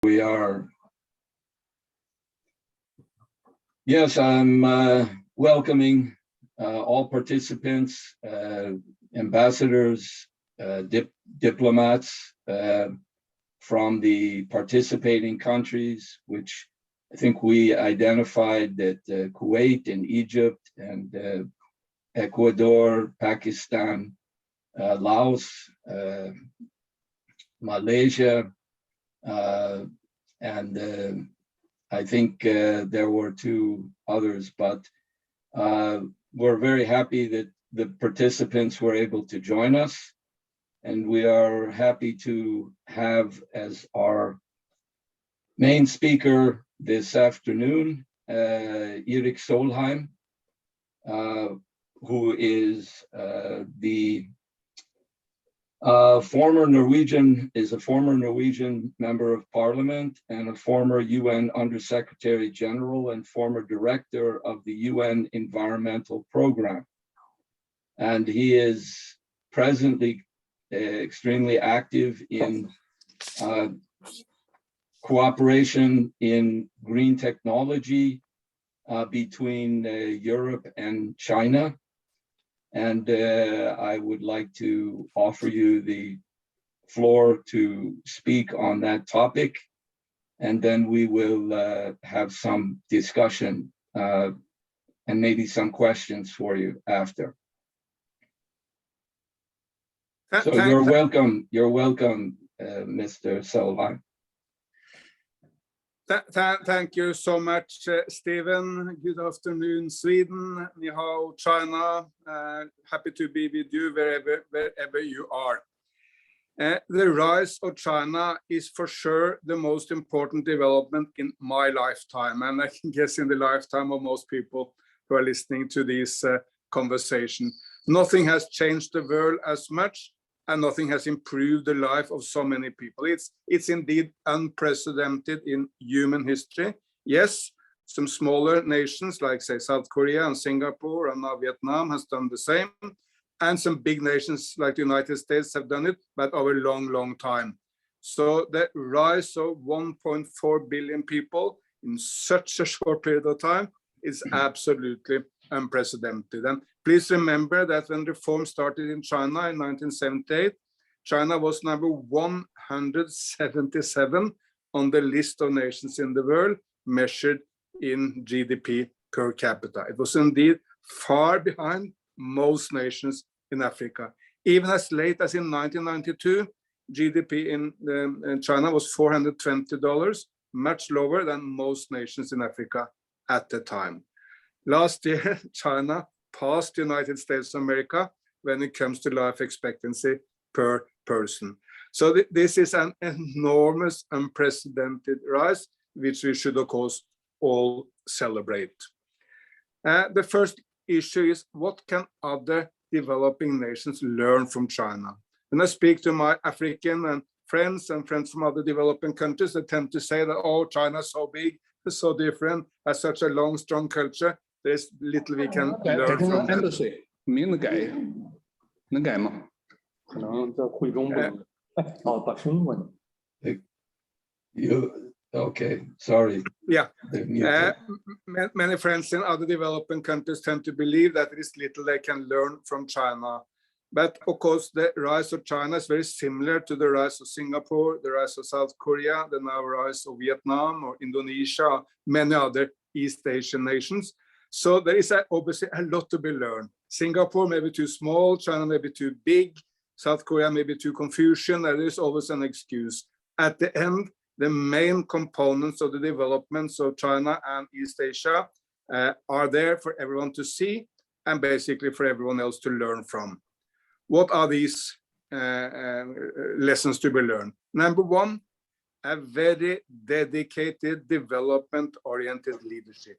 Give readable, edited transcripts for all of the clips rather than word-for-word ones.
We are. Yes, I'm welcoming all participants, ambassadors, diplomats from the participating countries, which I think we identified that Kuwait and Egypt and Ecuador, Pakistan, Laos, Malaysia, and I think there were two others, but we're very happy that the participants were able to join us. And we are happy to have as our main speaker this afternoon, Erik Solheim, who is a former Norwegian member of parliament and a former UN Undersecretary General and former director of the UN Environmental Program. And he is presently extremely active in cooperation in green technology between Europe and China. And I would like to offer you the floor to speak on that topic, and then we will have some discussion and maybe some questions for you after. So you're welcome, Mr. Solheim. Thank you so much, Stephen. Good afternoon, Sweden. Ni hao, China. Happy to be with you wherever you are. The rise of China is for sure the most important development in my lifetime, and I can guess in the lifetime of most people who are listening to this conversation. Nothing has changed the world as much, and nothing has improved the life of so many people. It's indeed unprecedented in human history. Yes, some smaller nations like, say, South Korea and Singapore and now Vietnam has done the same. And some big nations like the United States have done it, but over a long, long time. So the rise of 1.4 billion people in such a short period of time is absolutely unprecedented. And please remember that when reform started in China in 1978, China was number 177 on the list of nations in the world measured in GDP per capita. It was indeed far behind most nations in Africa. Even as late as in 1992, GDP in China was $420, much lower than most nations in Africa at the time. Last year, China passed the United States of America when it comes to life expectancy per person. So this is an enormous, unprecedented rise, which we should, of course, all celebrate. The first issue is, what can other developing nations learn from China? When I speak to my African and friends from other developing countries, they tend to say that, oh, China is so big, it's so different, has such a long, strong culture. There's little we can learn from them. Embassy 名字改，能改吗？可能在会中不能。哦，把声音关掉。Okay, sorry. Yeah, many friends in other developing countries tend to believe that there is little they can learn from China. But of course, the rise of China is very similar to the rise of Singapore, the rise of South Korea, the now rise of Vietnam or Indonesia, many other East Asian nations. So there is obviously a lot to be learned. Singapore may be too small, China may be too big, South Korea may be too Confucian. There is always an excuse. At the end, the main components of the developments of China and East Asia are there for everyone to see and basically for everyone else to learn from. What are these lessons to be learned? Number one, a very dedicated development-oriented leadership.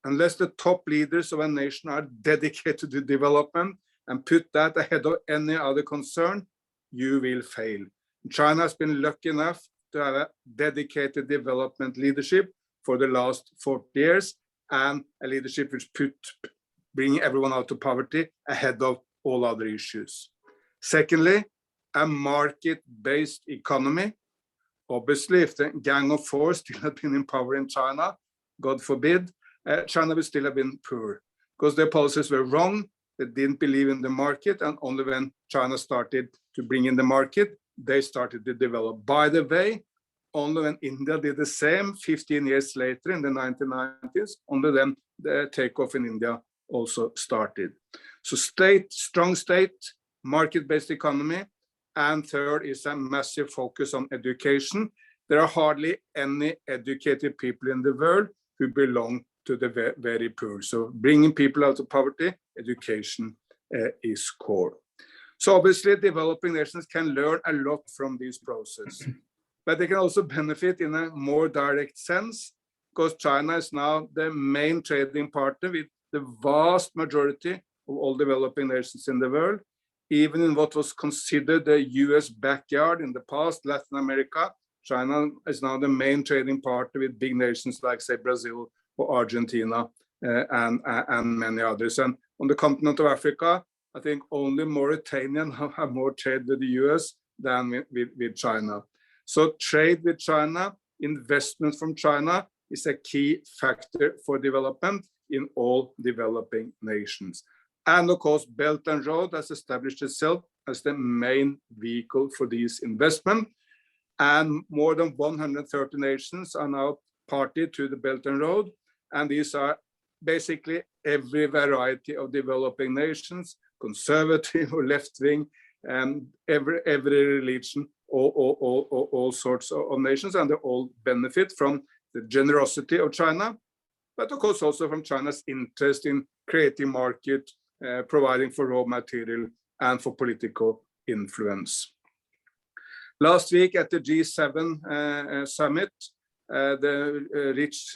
Unless the top leaders of a nation are dedicated to development and put that ahead of any other concern, you will fail. China has been lucky enough to have a dedicated development leadership for the last 40 years, and a leadership which bring everyone out of poverty ahead of all other issues. Secondly, a market-based economy obviously, if the Gang of Four still had been in power in China, God forbid, China would still have been poor because their policies were wrong. They didn't believe in the market, and only when China started to bring in the market, they started to develop. By the way, only when India did the same 15 years later in the 1990s, only then the takeoff in India also started. So strong state, market-based economy, and third is a massive focus on education. There are hardly any educated people in the world who belong to the very poor. So bringing people out of poverty, education is core. So obviously developing nations can learn a lot from this process, but they can also benefit in a more direct sense because China is now the main trading partner with the vast majority of all developing nations in the world. Even in what was considered the US backyard in the past, Latin America, China is now the main trading partner with big nations like, say, Brazil or Argentina and many others. And on the continent of Africa, I think only Mauritania have more trade with the US than with China. So trade with China, investment from China is a key factor for development in all developing nations. And of course, Belt and Road has established itself as the main vehicle for these investments. And more than 130 nations are now party to the Belt and Road. And these are basically every variety of developing nations, conservative or left-wing, and every religion, all sorts of nations, and they all benefit from the generosity of China, but of course also from China's interest in creating market, providing for raw material and for political influence. Last week at the G7 summit, the rich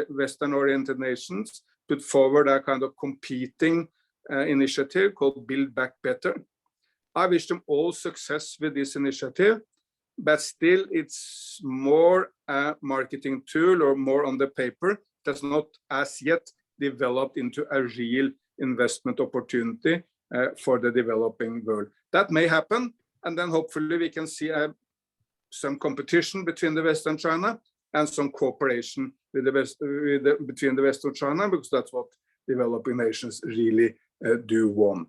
Western-oriented nations put forward a kind of competing initiative called Build Back Better. I wish them all success with this initiative, but still it's more a marketing tool or more on the paper. It has not as yet developed into a real investment opportunity for the developing world. That may happen, and then hopefully we can see some competition between the West and China and some cooperation with the West, between the West and China, because that's what developing nations really do want.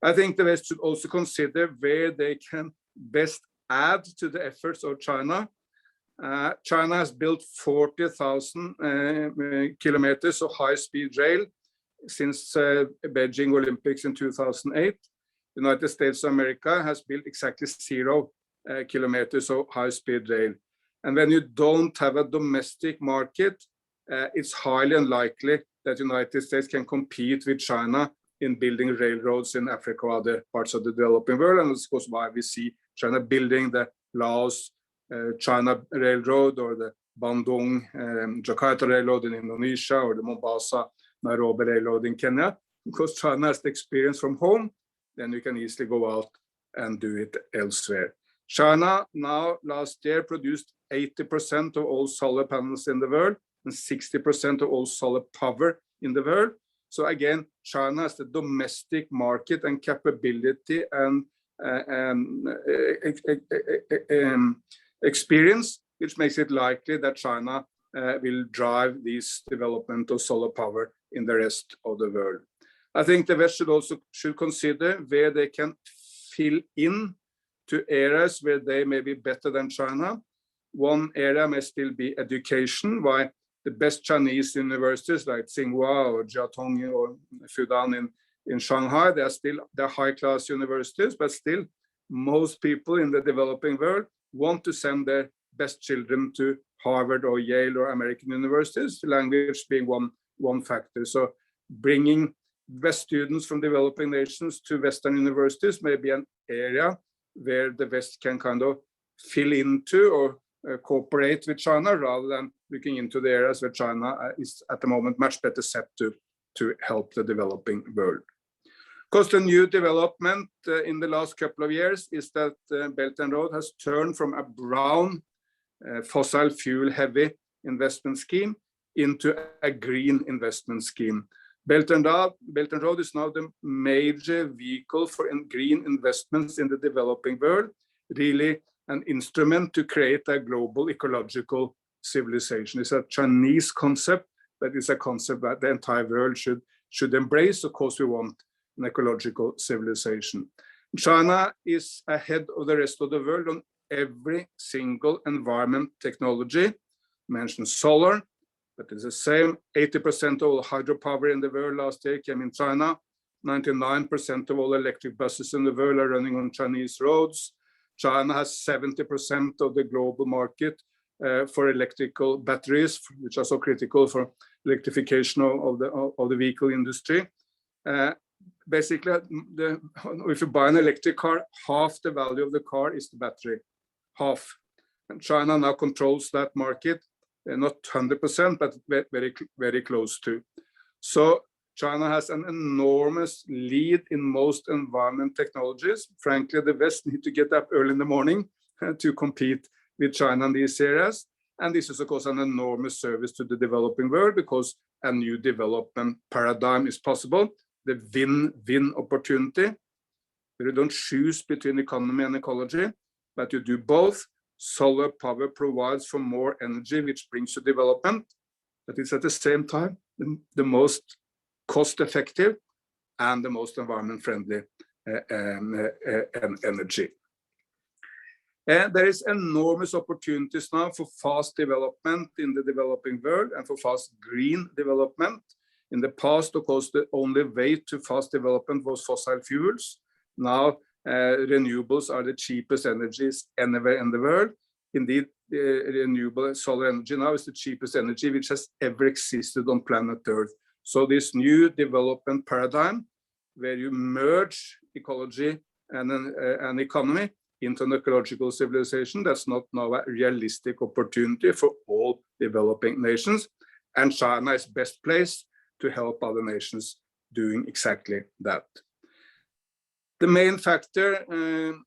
I think the West should also consider where they can best add to the efforts of China. China has built 40,000 kilometers of high-speed rail since Beijing Olympics in 2008. The United States of America has built exactly 0 kilometers of high-speed rail. And when you don't have a domestic market, it's highly unlikely that the United States can compete with China in building railroads in Africa or other parts of the developing world. And that's of course why we see China building the Laos-China Railroad or the Bandung-Jakarta Railroad in Indonesia or the Mombasa-Nairobi Railroad in Kenya. Because China has the experience from home, then you can easily go out and do it elsewhere. China now last year produced 80% of all solar panels in the world and 60% of all solar power in the world. So again, China has the domestic market and capability and experience, which makes it likely that China will drive this development of solar power in the rest of the world. I think the West should consider where they can fill in to areas where they may be better than China. One area may still be education, why the best Chinese universities like Tsinghua or Jiaotong or Fudan in Shanghai, they're high-class universities, but still most people in the developing world want to send their best children to Harvard or Yale or American universities, language being one factor. So bringing West students from developing nations to Western universities may be an area where the West can kind of fill into or cooperate with China rather than looking into the areas where China is at the moment much better set to help the developing world. Of course, the new development in the last couple of years is that Belt and Road has turned from a brown fossil fuel heavy investment scheme into a green investment scheme. Belt and Road is now the major vehicle for green investments in the developing world, really an instrument to create a global ecological civilization. It's a Chinese concept, but it's a concept that the entire world should embrace. Of course, we want an ecological civilization. China is ahead of the rest of the world on every single environment technology. Mentioned solar, but it's the same. 80% of all hydropower in the world last year came in China. 99% of all electric buses in the world are running on Chinese roads. China has 70% of the global market for electrical batteries, which are so critical for electrification of the vehicle industry. Basically, if you buy an electric car, half the value of the car is the battery, half. And China now controls that market, not 100%, but very, very close to. So China has an enormous lead in most environment technologies. Frankly, the West need to get up early in the morning to compete with China in these areas. And this is, of course, an enormous service to the developing world because a new development paradigm is possible. The win-win opportunity, where you don't choose between economy and ecology, but you do both. Solar power provides for more energy, which brings you development, but it's at the same time the most cost-effective and the most environment-friendly energy. And there is enormous opportunities now for fast development in the developing world and for fast green development. In the past, of course, the only way to fast development was fossil fuels. Now, renewables are the cheapest energies anywhere in the world. Indeed, renewable solar energy now is the cheapest energy which has ever existed on planet Earth. So this new development paradigm, where you merge ecology and economy into an ecological civilization, that's not now a realistic opportunity for all developing nations. And China is best placed to help other nations doing exactly that. The main factor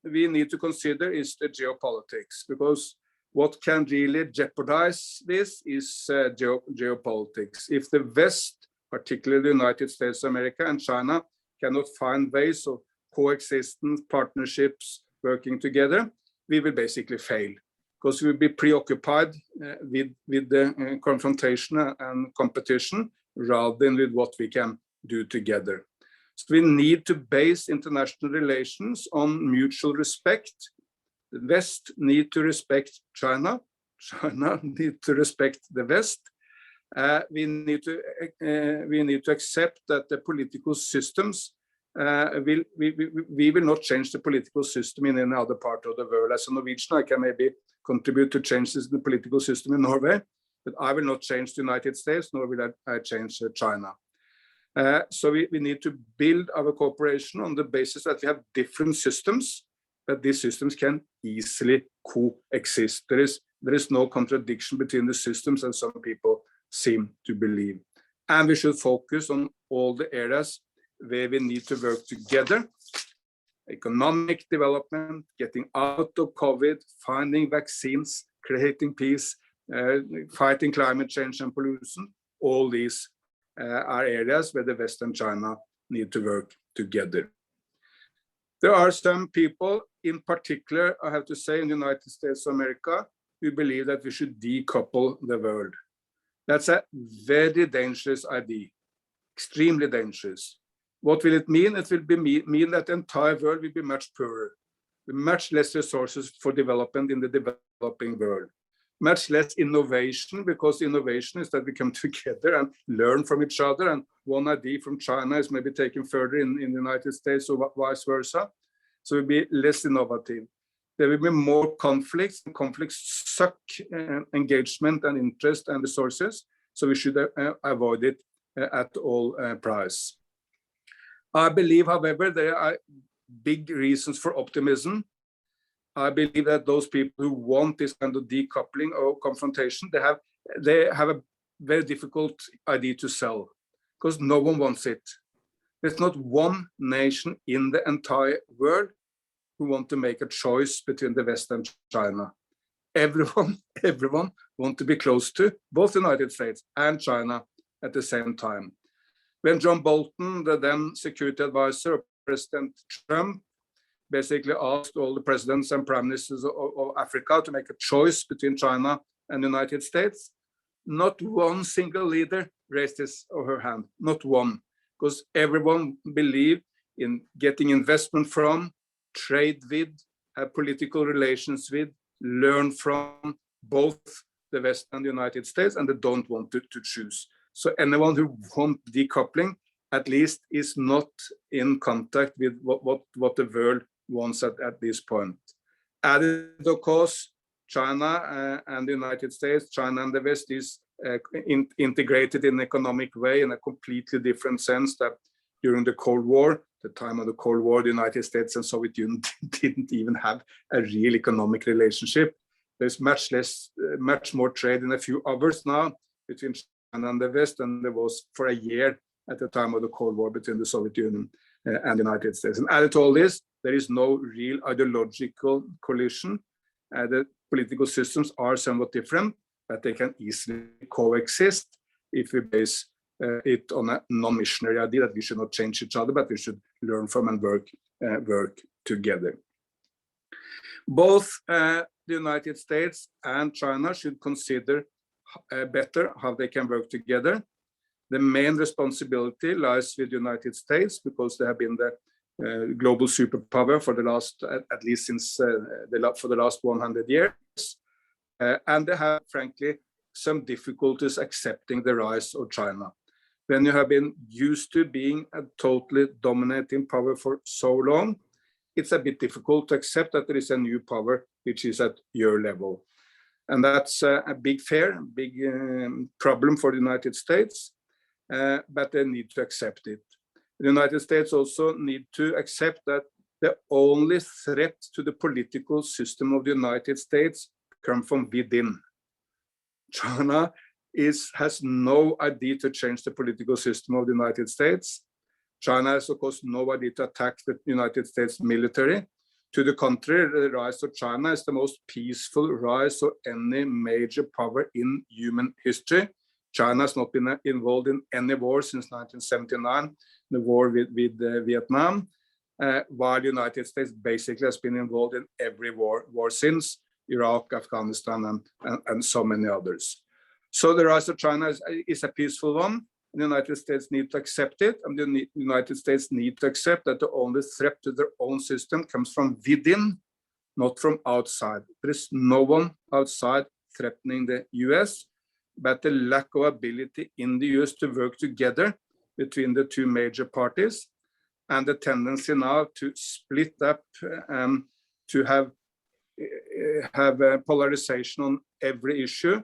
we need to consider is the geopolitics, because what can really jeopardize this is geopolitics. If the West, particularly the United States of America and China, cannot find ways of coexistence, partnerships, working together, we will basically fail, because we will be preoccupied with the confrontation and competition rather than with what we can do together. So we need to base international relations on mutual respect. The West need to respect China. China need to respect the West. We need to accept that the political systems we will not change the political system in any other part of the world. As a Norwegian, I can maybe contribute to changes in the political system in Norway, but I will not change the United States, nor will I change China. So we need to build our cooperation on the basis that we have different systems, but these systems can easily coexist. There is no contradiction between the systems, as some people seem to believe. And we should focus on all the areas where we need to work together: economic development, getting out of COVID, finding vaccines, creating peace, fighting climate change and pollution. All these are areas where the West and China need to work together. There are some people, in particular, I have to say, in the United States of America, who believe that we should decouple the world. That's a very dangerous idea, extremely dangerous. What will it mean? It will mean that the entire world will be much poorer, with much less resources for development in the developing world, much less innovation, because innovation is that we come together and learn from each other, and one idea from China is maybe taken further in the United States or vice versa. So it will be less innovative. There will be more conflicts, and conflicts suck engagement and interest and resources, so we should avoid it at all price. I believe, however, there are big reasons for optimism. I believe that those people who want this kind of decoupling or confrontation, they have a very difficult idea to sell, because no one wants it. There's not one nation in the entire world who want to make a choice between the West and China. Everyone want to be close to both the United States and China at the same time. When John Bolton, the then security advisor of President Trump, basically asked all the presidents and prime ministers of Africa to make a choice between China and the United States, not one single leader raised his or her hand, not one, because everyone believed in getting investment from, trade with, have political relations with, learn from both the West and the United States, and they don't want to choose. So anyone who wants decoupling, at least, is not in contact with what the world wants at this point. Added, of course, China and the United States, China and the West is integrated in an economic way in a completely different sense that during the Cold War, the time of the Cold War, the United States and Soviet Union didn't even have a real economic relationship. There's much more trade in a few hours now between China and the West than there was for a year at the time of the Cold War between the Soviet Union and the United States. And added to all this, there is no real ideological collision. The political systems are somewhat different, but they can easily coexist if we base it on a non-missionary idea that we should not change each other, but we should learn from and work together. Both the United States and China should consider better how they can work together. The main responsibility lies with the United States because they have been the global superpower for the last, at least since for the last 100 years. And they have, frankly, some difficulties accepting the rise of China. When you have been used to being a totally dominating power for so long, it's a bit difficult to accept that there is a new power which is at your level. And that's a big problem for the United States, but they need to accept it. The United States also need to accept that the only threat to the political system of the United States comes from within. China has no idea to change the political system of the United States. China has, of course, no idea to attack the United States military. To the contrary, the rise of China is the most peaceful rise of any major power in human history. China has not been involved in any war since 1979, the war with Vietnam, while the United States basically has been involved in every war since, Iraq, Afghanistan, and so many others. So the rise of China is a peaceful one. The United States need to accept it, and the United States need to accept that the only threat to their own system comes from within, not from outside. There is no one outside threatening the US, but the lack of ability in the US to work together between the two major parties, and the tendency now to split up and to have a polarization on every issue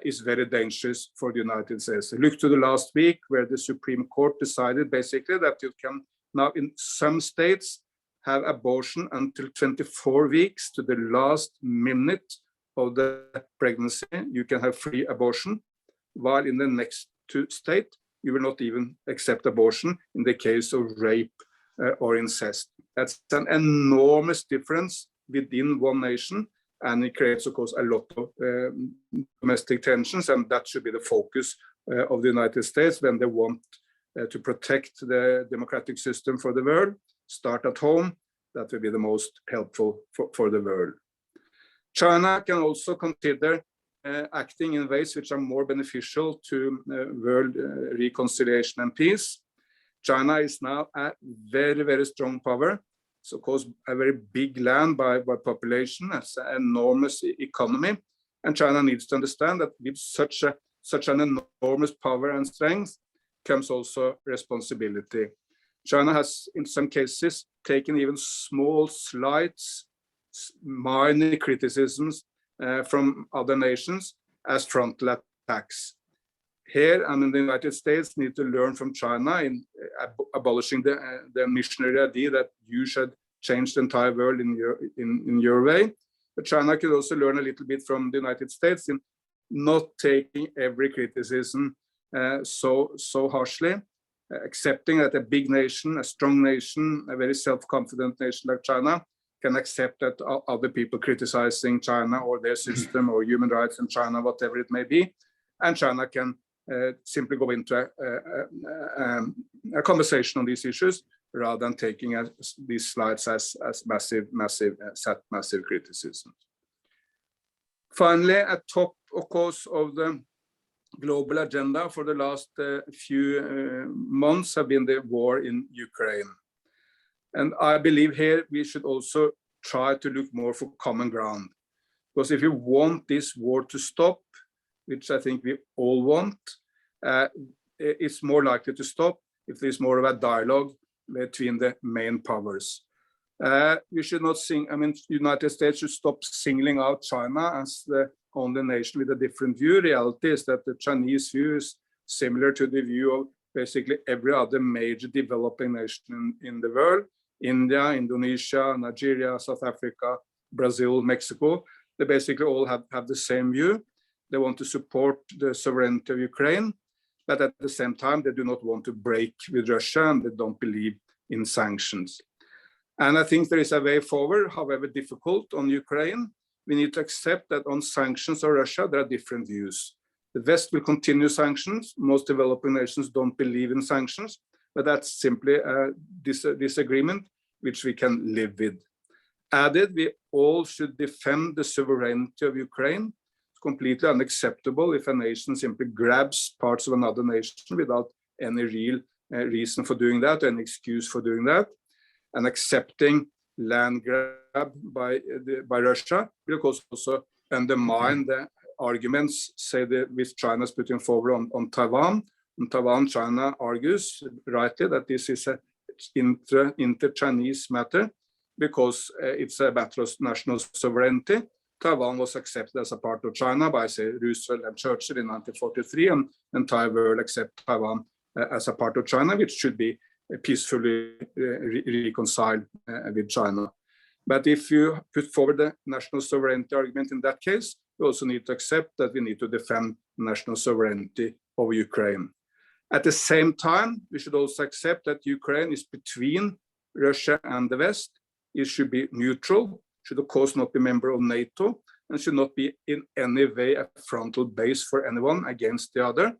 is very dangerous for the United States. Look to the last week where the Supreme Court decided basically that you can now in some states have abortion until 24 weeks to the last minute of the pregnancy. You can have free abortion, while in the next state, you will not even accept abortion in the case of rape or incest. That's an enormous difference within one nation, and it creates, of course, a lot of domestic tensions, and that should be the focus of the United States when they want to protect the democratic system for the world. Start at home. That will be the most helpful for the world. China can also consider acting in ways which are more beneficial to world reconciliation and peace. China is now a very, very strong power. It's, of course, a very big land by population. It's an enormous economy. And China needs to understand that with such an enormous power and strength comes also responsibility. China has, in some cases, taken even small slights, minor criticisms from other nations as frontal attacks. Here, and in the United States, need to learn from China in abolishing the missionary idea that you should change the entire world in your way. But China could also learn a little bit from the United States in not taking every criticism so harshly, accepting that a big nation, a strong nation, a very self-confident nation like China can accept that other people criticizing China or their system or human rights in China, whatever it may be, and China can simply go into a conversation on these issues rather than taking these slides as massive criticism. Finally, at top, of course, of the global agenda for the last few months have been the war in Ukraine. And I believe here we should also try to look more for common ground. Because if you want this war to stop, which I think we all want, it's more likely to stop if there's more of a dialogue between the main powers. We should not United States should stop singling out China as the only nation with a different view. Reality is that the Chinese view is similar to the view of basically every other major developing nation in the world. India, Indonesia, Nigeria, South Africa, Brazil, Mexico, they basically all have the same view. They want to support the sovereignty of Ukraine, but at the same time, they do not want to break with Russia, and they don't believe in sanctions. And I think there is a way forward, however difficult, on Ukraine. We need to accept that on sanctions of Russia, there are different views. The West will continue sanctions. Most developing nations don't believe in sanctions, but that's simply a disagreement which we can live with. Added, we all should defend the sovereignty of Ukraine. It's completely unacceptable if a nation simply grabs parts of another nation without any real reason for doing that, any excuse for doing that. And accepting land grab by Russia will of course also undermine the arguments, say, with China's putting forward on Taiwan. On Taiwan, China argues rightly that this is an inter-Chinese matter because it's a matter of national sovereignty. Taiwan was accepted as a part of China by, say, Roosevelt and Churchill in 1943, and the entire world accept Taiwan as a part of China, which should be peacefully reconciled with China. But if you put forward the national sovereignty argument in that case, we also need to accept that we need to defend national sovereignty over Ukraine. At the same time, we should also accept that Ukraine is between Russia and the West. It should be neutral, should of course not be a member of NATO, and should not be in any way a frontal base for anyone against the other.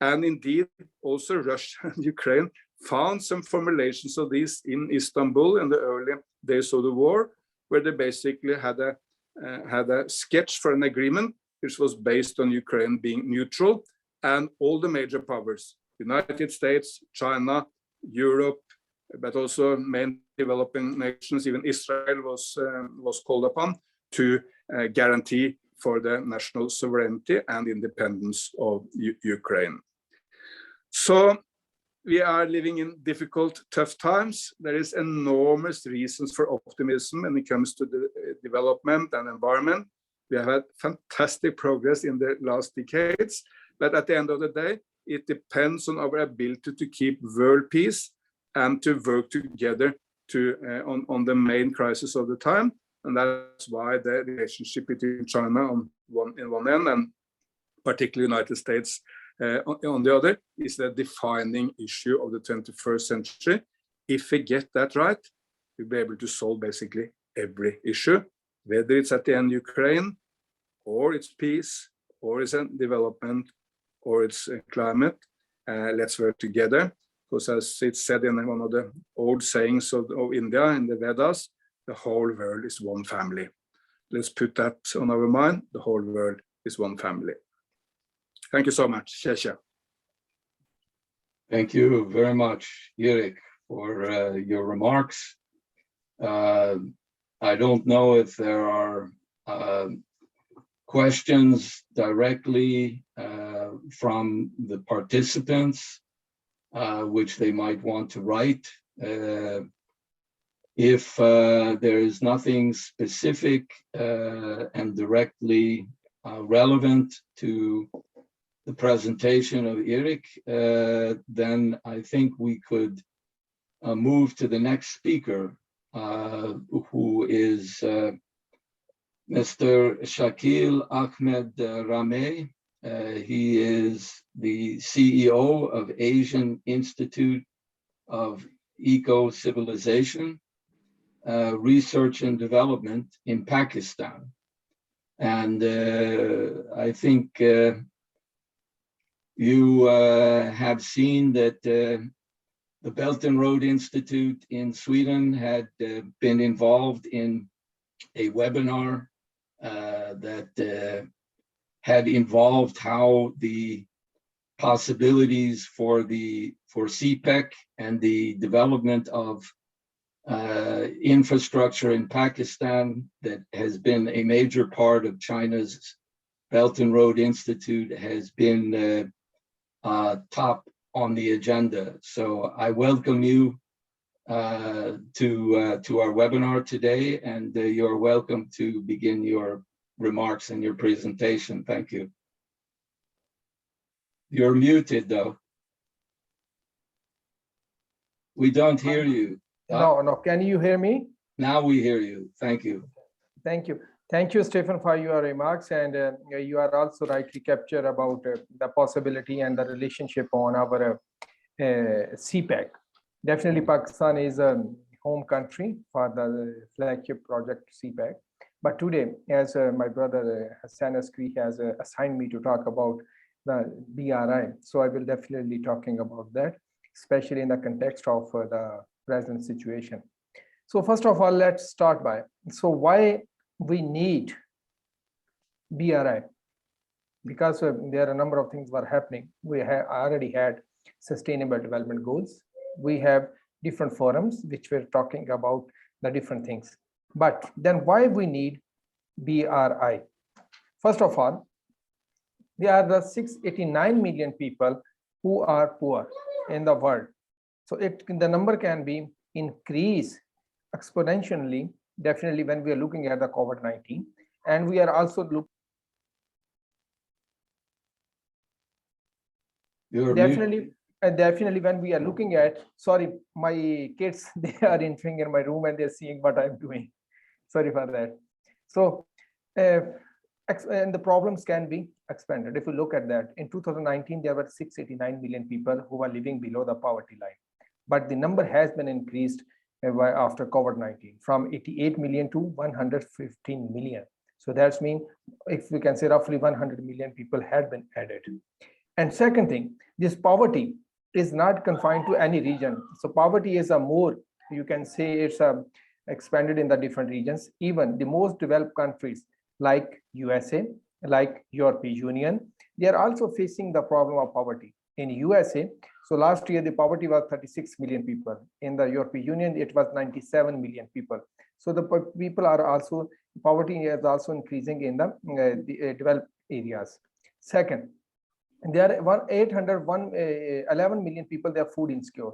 And indeed, also Russia and Ukraine found some formulations of this in Istanbul in the early days of the war, where they basically had a sketch for an agreement which was based on Ukraine being neutral, and all the major powers, United States, China, Europe, but also main developing nations, even Israel was called upon to guarantee for the national sovereignty and independence of Ukraine. So we are living in difficult, tough times. There is enormous reasons for optimism when it comes to the development and environment. We have had fantastic progress in the last decades, but at the end of the day, it depends on our ability to keep world peace and to work together on the main crisis of the time. And that's why the relationship between China on one end and particularly United States on the other is the defining issue of the 21st century. If we get that right, we'll be able to solve basically every issue, whether it's at the end Ukraine, or it's peace, or it's development, or it's climate. Let's work together. Because as it's said in one of the old sayings of India in the Vedas, the whole world is one family. Let's put that on our mind. The whole world is one family. Thank you so much. Thank you very much, Erik, for your remarks. I don't know if there are questions directly from the participants, which they might want to write. If there is nothing specific and directly relevant to the presentation of Erik, then I think we could move to the next speaker, who is Mr. Shakeel Ahmed Ramay. He is the CEO of Asian Institute of Eco-Civilization, Research and Development in Pakistan. And I think you have seen that the Belton Road Institute in Sweden had been involved in a webinar that had involved how the possibilities for CPEC and the development of infrastructure in Pakistan that has been a major part of China's Belton Road Institute has been top on the agenda. So I welcome you to our webinar today, and you're welcome to begin your remarks and your presentation. Thank you. You're muted though. We don't hear you. No, can you hear me? Now we hear you. Thank you. Thank you. Thank you, Stephen, for your remarks. And you are also rightly captured about the possibility and the relationship on our CPEC. Definitely, Pakistan is a home country for the flagship project CPEC. But today, as my brother Hassan Askri has assigned me to talk about the BRI, so I will definitely be talking about that, especially in the context of the present situation. So first of all, let's start by, so why we need BRI? Because there are a number of things were happening. We have already had sustainable development goals. We have different forums which were talking about the different things. But then why we need BRI? First of all, there are the 689 million people who are poor in the world. So the number can be increased exponentially, definitely when we are looking at the COVID-19. And we are also looking definitely when we are looking at, sorry, my kids, they are entering in my room and they're seeing what I'm doing. Sorry for that. So, and the problems can be expanded. If you look at that, in 2019, there were 689 million people who were living below the poverty line. But the number has been increased after COVID-19 from 88 million to 115 million. So that's mean, if we can say roughly 100 million people had been added. And second thing, this poverty is not confined to any region. So poverty is a more, you can say it's expanded in the different regions. Even the most developed countries like USA, like European Union, they are also facing the problem of poverty. In USA, so last year the poverty was 36 million people. In the European Union, it was 97 million people. So the people are also, poverty is also increasing in the developed areas. Second, there are 11 million people, they are food insecure.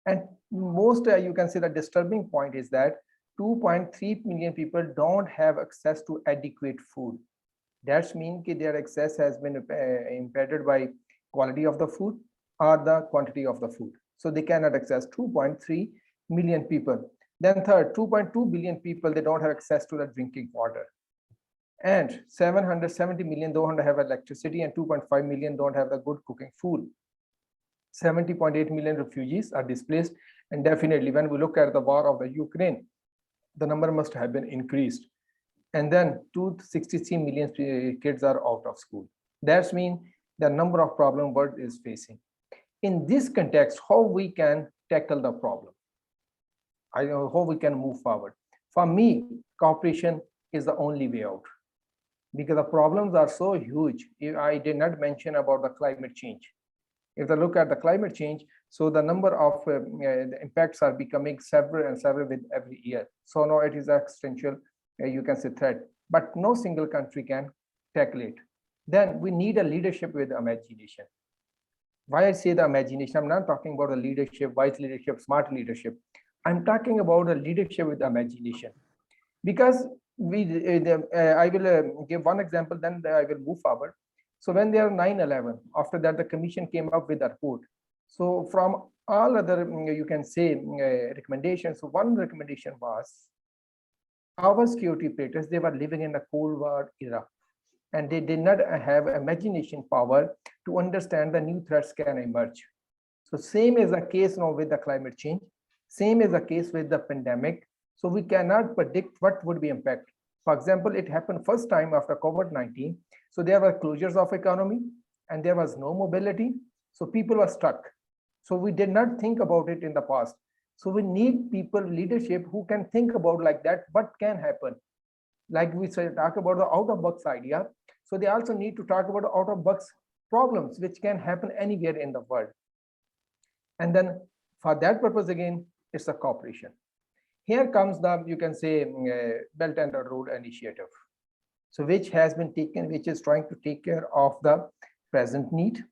And most, you can say the disturbing point is that 2.3 million people don't have access to adequate food. That means their access has been impeded by quality of the food or the quantity of the food. So they cannot access 2.3 million people. Then third, 2.2 billion people, they don't have access to the drinking water. And 770 million don't have electricity, and 2.5 million don't have the good cooking food. 70.8 million refugees are displaced. And definitely when we look at the war of the Ukraine, the number must have been increased. And then 263 million kids are out of school. That means the number of problem world is facing. In this context, how we can tackle the problem? I know how we can move forward. For me, cooperation is the only way out, because the problems are so huge. I did not mention about the climate change. If I look at the climate change, so the number of the impacts are becoming several and several with every year. So now it is an existential, you can say, threat, but no single country can tackle it. Then we need a leadership with imagination. Why I say the imagination, I'm not talking about a leadership, wise leadership, smart leadership. I'm talking about a leadership with imagination. Because I will give one example, then I will move forward. So when there are 9/11, after that the commission came up with a report. So from all other, you can say, recommendations, so one recommendation was our security operators, they were living in the Cold War era, and they did not have imagination power to understand the new threats can emerge. So same is the case now with the climate change, same is the case with the pandemic. So we cannot predict what would be impact. For example, it happened first time after COVID-19. So there were closures of economy and there was no mobility. So people were stuck. So we did not think about it in the past. So we need people, leadership who can think about like that, what can happen. Like we said, talk about the out of box idea. So they also need to talk about out of box problems, which can happen anywhere in the world. And then for that purpose, again, it's a cooperation. Here comes the, you can say, Belt and Road Initiative. So which has been taken, which is trying to take care of the present need,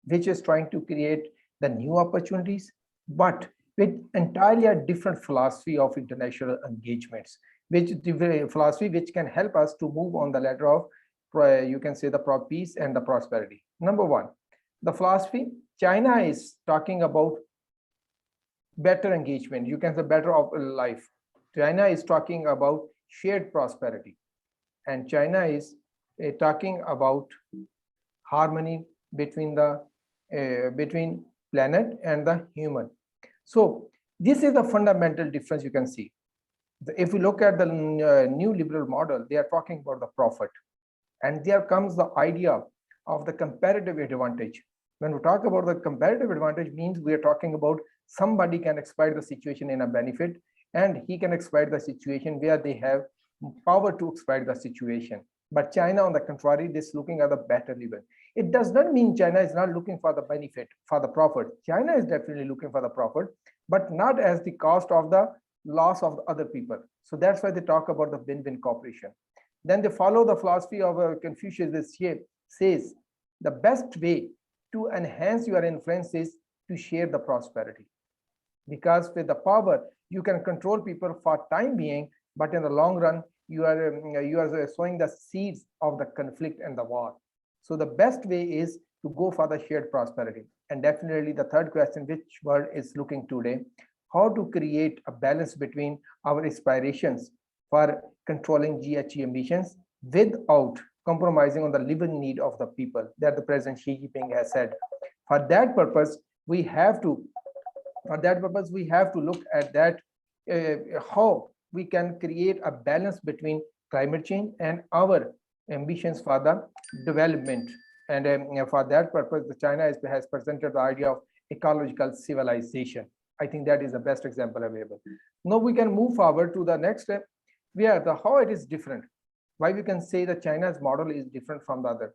which is trying to create the new opportunities, but with entirely a different philosophy of international engagements, which the philosophy which can help us to move on the ladder of, you can say, the peace and the prosperity. Number one, the philosophy, China is talking about better engagement, you can say better of life. China is talking about shared prosperity, and China is talking about harmony between the between planet and the human. So this is the fundamental difference you can see. If we look at the new liberal model, they are talking about the profit, and there comes the idea of the comparative advantage. When we talk about the comparative advantage, means we are talking about somebody can exploit the situation in a benefit, and he can exploit the situation where they have power to exploit the situation. But China, on the contrary, is looking at the better level. It does not mean China is not looking for the benefit, for the profit. China is definitely looking for the profit, but not as the cost of the loss of the other people. So that's why they talk about the win-win cooperation. Then they follow the philosophy of Confucius, this here says the best way to enhance your influence is to share the prosperity. Because with the power, you can control people for time being, but in the long run, you are sowing the seeds of the conflict and the war. So the best way is to go for the shared prosperity. And definitely the third question, which world is looking today, how to create a balance between our aspirations for controlling GHG emissions without compromising on the living need of the people, that the President Xi Jinping has said. For that purpose, we have to look at that, how we can create a balance between climate change and our ambitions for the development. And for that purpose, China has presented the idea of ecological civilization. I think that is the best example available. Now we can move forward to the next step, where the how it is different. Why we can say that China's model is different from the other?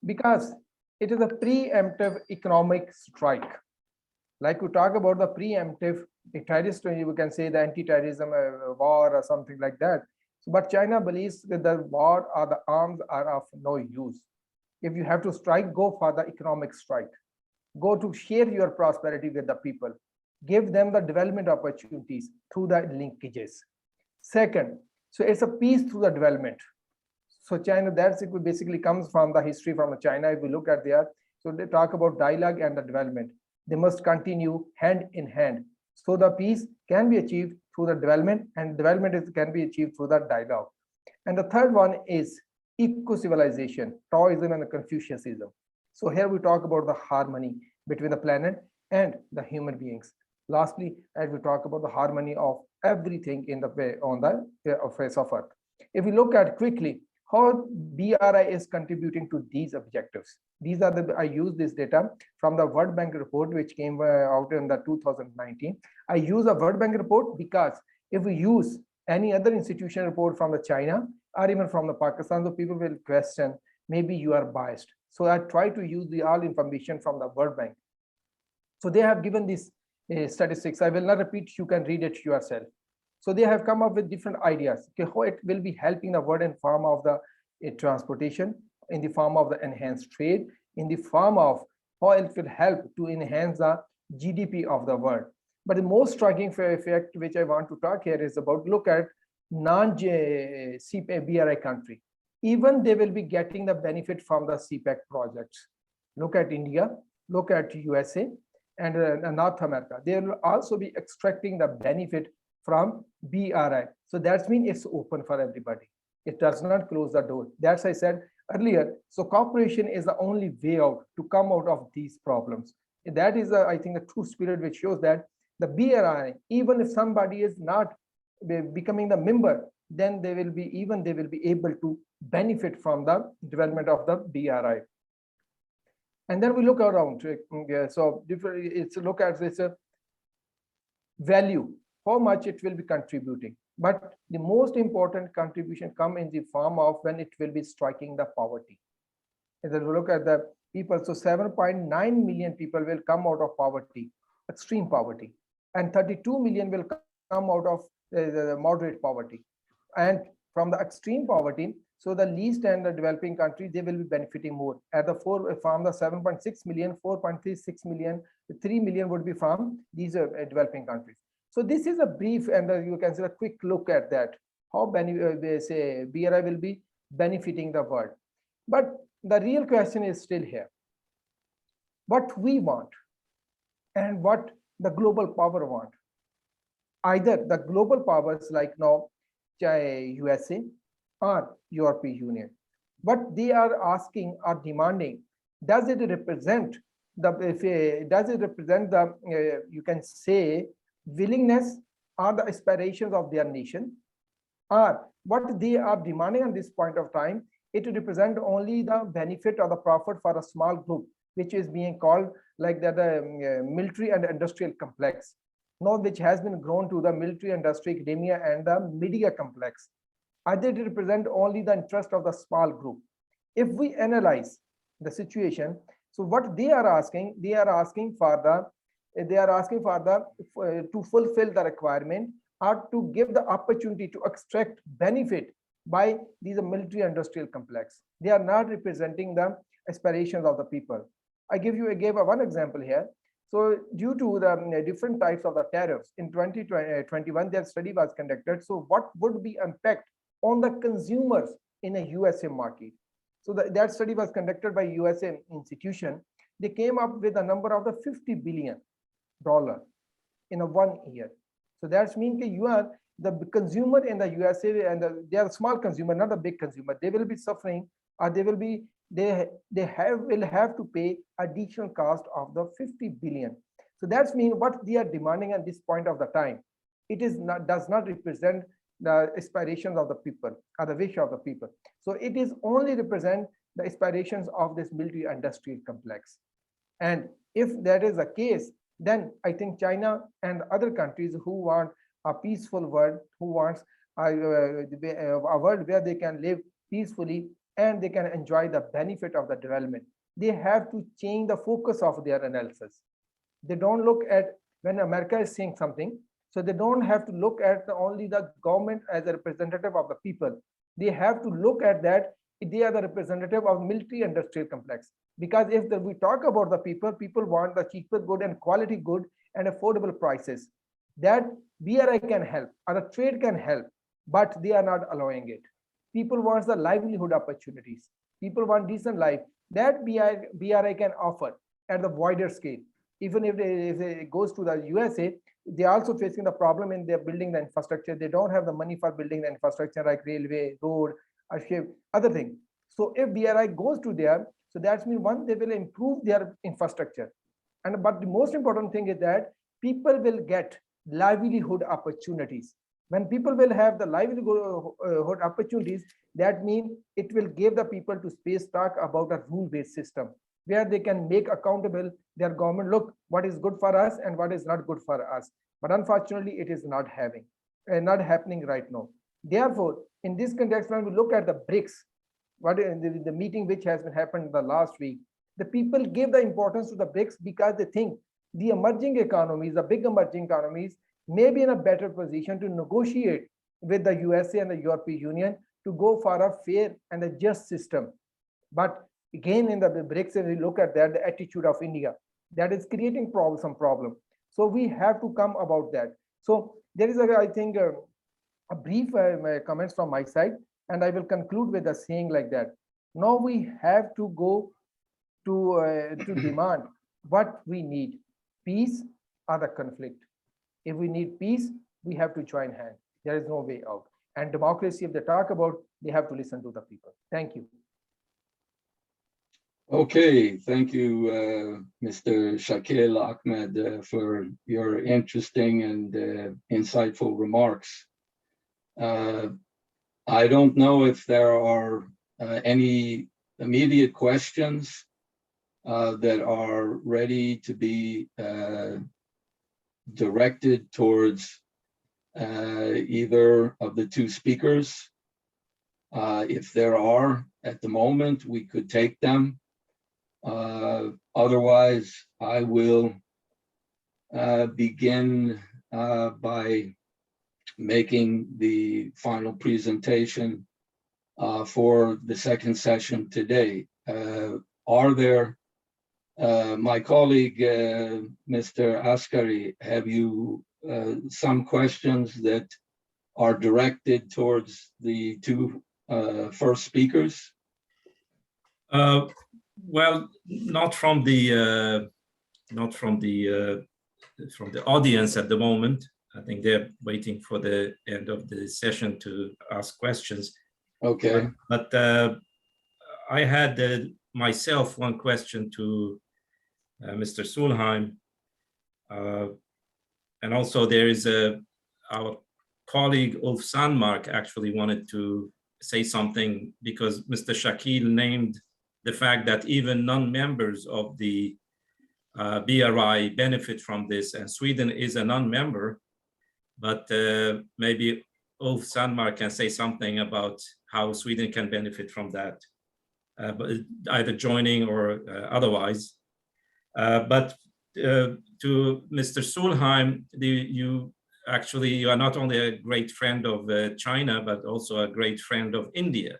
Because it is a preemptive economic strike. Like we talk about the preemptive terrorist, we can say the anti-terrorism war or something like that. But China believes that the war or the arms are of no use. If you have to strike, go for the economic strike. Go to share your prosperity with the people. Give them the development opportunities through the linkages. Second, so it's a peace through the development. So China, that's it basically comes from the history from China. If we look at there, so they talk about dialogue and the development. They must continue hand in hand. So the peace can be achieved through the development, and development can be achieved through the dialogue. And the third one is eco-civilization, Taoism and Confucianism. So here we talk about the harmony between the planet and the human beings. Lastly, as we talk about the harmony of everything in the way on the face of Earth. If we look at quickly how BRI is contributing to these objectives. These are the, I use this data from the World Bank report, which came out in the 2019. I use a World Bank report because if we use any other institution report from the China or even from the Pakistan, the people will question, maybe you are biased. So I try to use the all information from the World Bank. So they have given these statistics. I will not repeat, you can read it yourself. So they have come up with different ideas, okay, how it will be helping the world in form of the transportation, in the form of the enhanced trade, in the form of how it will help to enhance the GDP of the world. But the most striking effect which I want to talk here is about, look at non-CPEC BRI country. Even they will be getting the benefit from the CPEC projects. Look at India, look at USA and North America. They will also be extracting the benefit from BRI. So that means it's open for everybody. It does not close the door. That's I said earlier. So cooperation is the only way out to come out of these problems. That is, I think, the true spirit which shows that the BRI, even if somebody is not becoming the member, then they will be able to benefit from the development of the BRI. And then we look around. So it's a look at this value, how much it will be contributing. But the most important contribution come in the form of when it will be striking the poverty. And then we look at the people. So 7.9 million people will come out of poverty, extreme poverty, and 32 million will come out of the moderate poverty. And from the extreme poverty, so the least and the developing countries, they will be benefiting more. At the from the 7.6 million, 4.36 million, 3 million would be from these developing countries. So this is a brief, and you can see a quick look at that, how they say BRI will be benefiting the world. But the real question is still here. What we want and what the global power want. Either the global powers like now USA or European Union, what they are asking or demanding, does it represent the you can say willingness or the aspirations of their nation, or what they are demanding at this point of time, it represent only the benefit or the profit for a small group, which is being called like the military and industrial complex, now which has been grown to the military industry academia and the media complex. Either it represent only the interest of the small group. If we analyze the situation, so what they are asking for to fulfill the requirement or to give the opportunity to extract benefit by these military industrial complex. They are not representing the aspirations of the people. I gave one example here. So due to the different types of the tariffs in 2021, their study was conducted. So what would be impact on the consumers in a USA market? So that study was conducted by USA institution. They came up with a number of the $50 billion in a 1 year. So that means that you are the consumer in the USA, and they are small consumer, not a big consumer. They will be suffering, or they will have to pay additional cost of the 50 billion. So that's mean what they are demanding at this point of the time. It does not represent the aspirations of the people or the wish of the people. So it is only represent the aspirations of this military industrial complex. And if that is the case, then I think China and other countries who want a peaceful world, who wants a world where they can live peacefully and they can enjoy the benefit of the development, they have to change the focus of their analysis. They don't look at when America is saying something, so they don't have to look at only the government as a representative of the people. They have to look at that they are the representative of military industrial complex. Because if we talk about the people want the cheaper good and quality good and affordable prices. That BRI can help, or the trade can help, but they are not allowing it. People want the livelihood opportunities. People want decent life. That BRI can offer at the wider scale. Even if it goes to the USA, they are also facing the problem in their building the infrastructure. They don't have the money for building the infrastructure like railway, road, or other thing. So if BRI goes to there, so that means one, they will improve their infrastructure. But the most important thing is that people will get livelihood opportunities. When people will have the livelihood opportunities, that means it will give the people to space talk about a rule-based system where they can make accountable their government. Look, what is good for us and what is not good for us. But unfortunately, it is not happening right now. Therefore, in this context, when we look at the BRICS, what the meeting which has been happened the last week, the people give the importance to the BRICS because they think the emerging economies, the big emerging economies, may be in a better position to negotiate with the USA and the European Union to go for a fair and a just system. But again, in the BRICS, if we look at that, the attitude of India, that is creating some problem. So we have to come about that. So there is, I think, a brief comments from my side, and I will conclude with a saying like that. Now we have to go to demand what we need, peace or the conflict. If we need peace, we have to join hands. There is no way out. And democracy, if they talk about, they have to listen to the people. Thank you. Okay, thank you, Mr. Shakeel Ahmad, for your interesting and insightful remarks. I don't know if there are any immediate questions that are ready to be directed towards either of the two speakers. If there are at the moment, we could take them. Otherwise, I will begin by making the final presentation for the second session today. Are there, my colleague, Mr. Askari, have you some questions that are directed towards the two first speakers? Well, not from the audience at the moment. I think they're waiting for the end of the session to ask questions. Okay. But I had myself one question to Mr. Solheim. And also there is our colleague Ulf Sandmark actually wanted to say something, because Mr. Shakeel named the fact that even non-members of the BRI benefit from this, and Sweden is a non-member, but maybe Ulf Sandmark can say something about how Sweden can benefit from that, but either joining or otherwise. But to Mr. Solheim, you are not only a great friend of China, but also a great friend of India.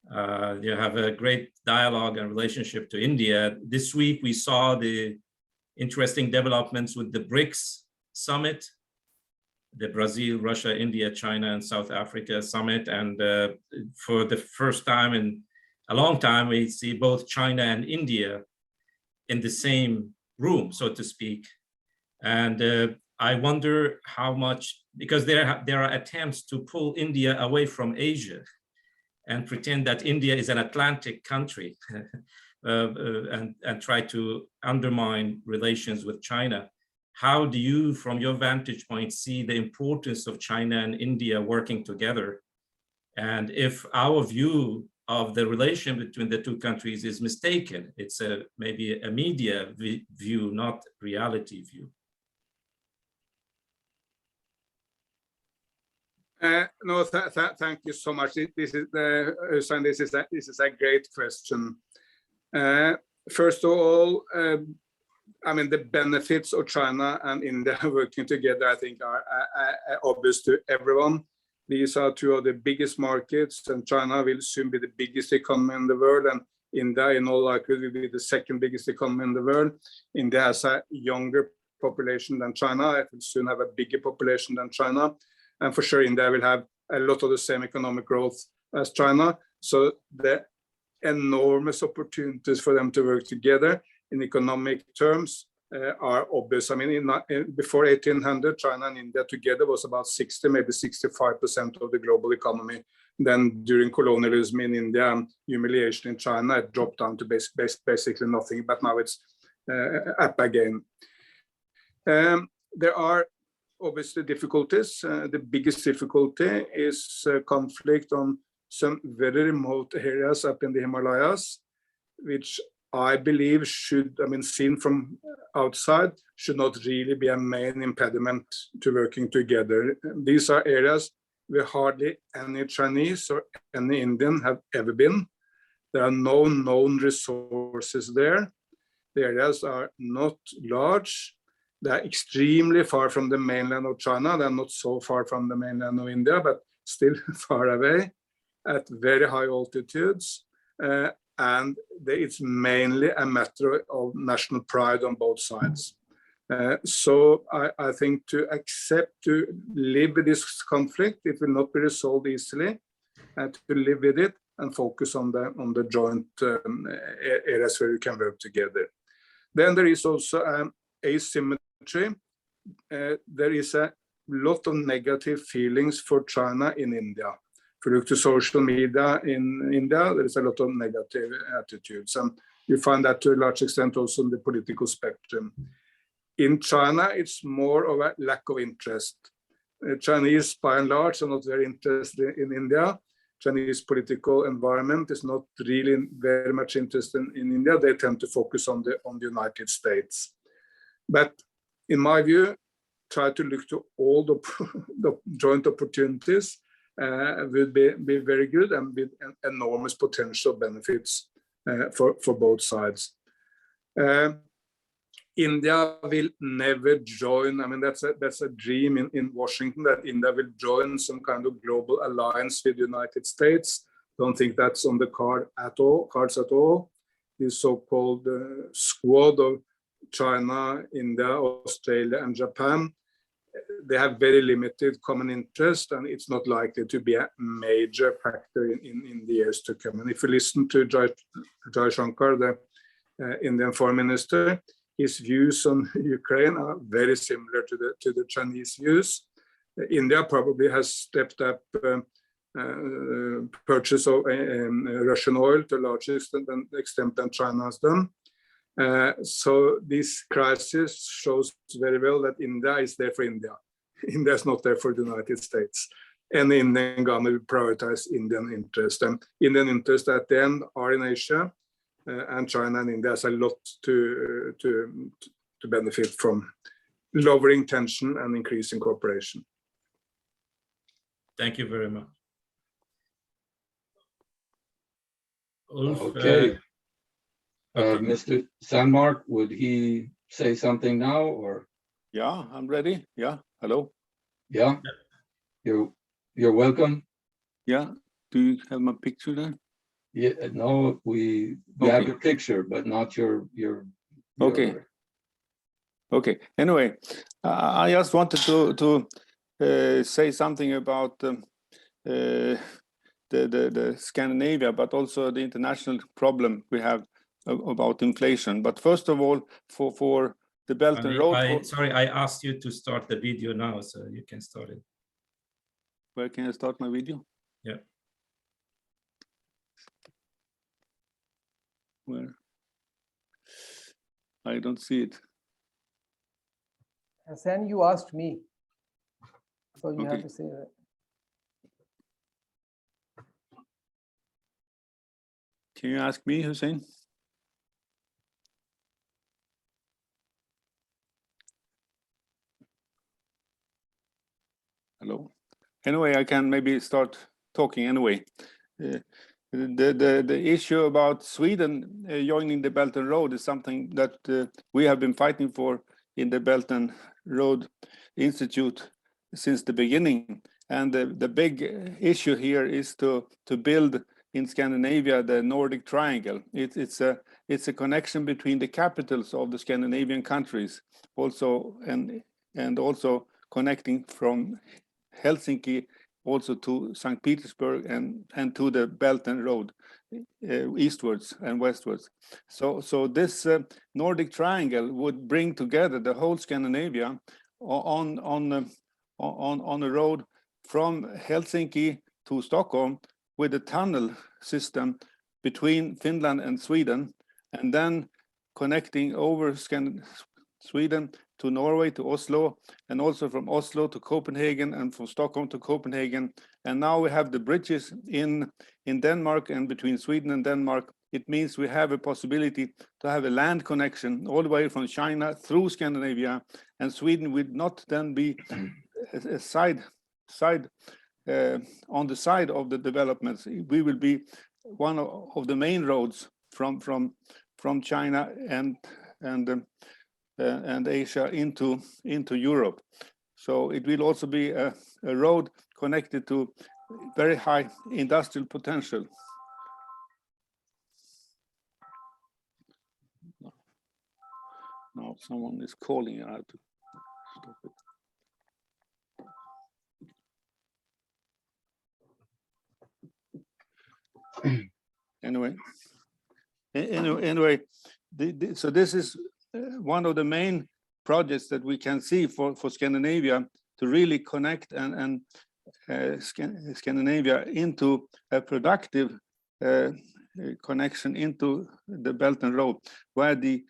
You have a great dialogue and relationship to India. This week, we saw the interesting developments with the BRIX summit, the Brazil, Russia, India, China, and South Africa summit. And for the first time in a long time, we see both China and India in the same room, so to speak. And I wonder how much, because there are attempts to pull India away from Asia and pretend that India is an Atlantic country and try to undermine relations with China. How do you, from your vantage point, see the importance of China and India working together? And if our view of the relation between the two countries is mistaken, it's maybe a media view, not reality view. No, thank you so much. This is a great question. First of all, I mean, the benefits of China and India working together, I think, are obvious to everyone. These are two of the biggest markets, and China will soon be the biggest economy in the world, and India, in all likelihood, will be the second biggest economy in the world. India has a younger population than China. It will soon have a bigger population than China. And for sure, India will have a lot of the same economic growth as China. So the enormous opportunities for them to work together in economic terms are obvious. I mean, before 1800, China and India together was about 60, maybe 65% of the global economy. Then during colonialism in India and humiliation in China, it dropped down to basically nothing, but now it's up again. There are obviously difficulties. The biggest difficulty is conflict on some very remote areas up in the Himalayas, which I believe should, I mean, seen from outside, should not really be a main impediment to working together. These are areas where hardly any Chinese or any Indian have ever been. There are no known resources there. The areas are not large. They're extremely far from the mainland of China. They're not so far from the mainland of India, but still far away at very high altitudes. And it's mainly a matter of national pride on both sides. So I think to accept to live with this conflict, it will not be resolved easily, and to live with it and focus on the joint areas where you can work together. Then there is also asymmetry. There is a lot of negative feelings for China in India. If you look to social media in India, there is a lot of negative attitudes, and you find that to a large extent also in the political spectrum. In China, it's more of a lack of interest. Chinese, by and large, are not very interested in India. Chinese political environment is not really very much interested in India. They tend to focus on the United States. But in my view, try to look to all the joint opportunities would be very good and with enormous potential benefits for both sides. India will never join. I mean, that's a dream in Washington, that India will join some kind of global alliance with the United States. Don't think that's on the cards at all. This so-called squad of China, India, Australia, and Japan, they have very limited common interest, and it's not likely to be a major factor in the years to come. And if you listen to Jai Shankar, the Indian foreign minister, his views on Ukraine are very similar to the Chinese views. India probably has stepped up purchase of Russian oil to a larger extent than China has done. So this crisis shows very well that India is there for India. India is not there for the United States. And the Indian government will prioritize Indian interest. And Indian interests at the end are in Asia, and China and India has a lot to benefit from lowering tension and increasing cooperation. Thank you very much. Ulf, Okay. Mr. Sandmark, would he say something now, or? Yeah, I'm ready. Yeah, hello. Yeah, you're welcome. Yeah, do you have my picture there? Yeah, no, we have your picture, but not your. Okay. Okay. Anyway, I just wanted to say something about the Scandinavia, but also the international problem we have about inflation. But first of all, for the Belton Road. Sorry, I asked you to start the video now, so you can start it. Where can I start my video? Yeah. Where? I don't see it. Hassan, you asked me, so you have Okay. to say that. Can you ask me, Hussein? Hello. Anyway, I can maybe start talking anyway. The issue about Sweden joining the Belton Road is something that we have been fighting for in the Belton Road Institute since the beginning. And the big issue here is to build in Scandinavia the Nordic Triangle. It's a connection between the capitals of the Scandinavian countries, also and also connecting from Helsinki also to St. Petersburg and to the Belton Road eastwards and westwards. So this Nordic Triangle would bring together the whole Scandinavia on a road from Helsinki to Stockholm with a tunnel system between Finland and Sweden, and then connecting over Sweden to Norway, to Oslo, and also from Oslo to Copenhagen, and from Stockholm to Copenhagen. And now we have the bridges in Denmark and between Sweden and Denmark. It means we have a possibility to have a land connection all the way from China through Scandinavia, and Sweden would not then be a side on the side of the developments. We will be one of the main roads from China and Asia into Europe. So it will also be a road connected to very high industrial potential. Now someone is calling. I have to stop it. Anyway, so this is one of the main projects that we can see for Scandinavia to really connect and Scandinavia into a productive connection into the Belton Road, where the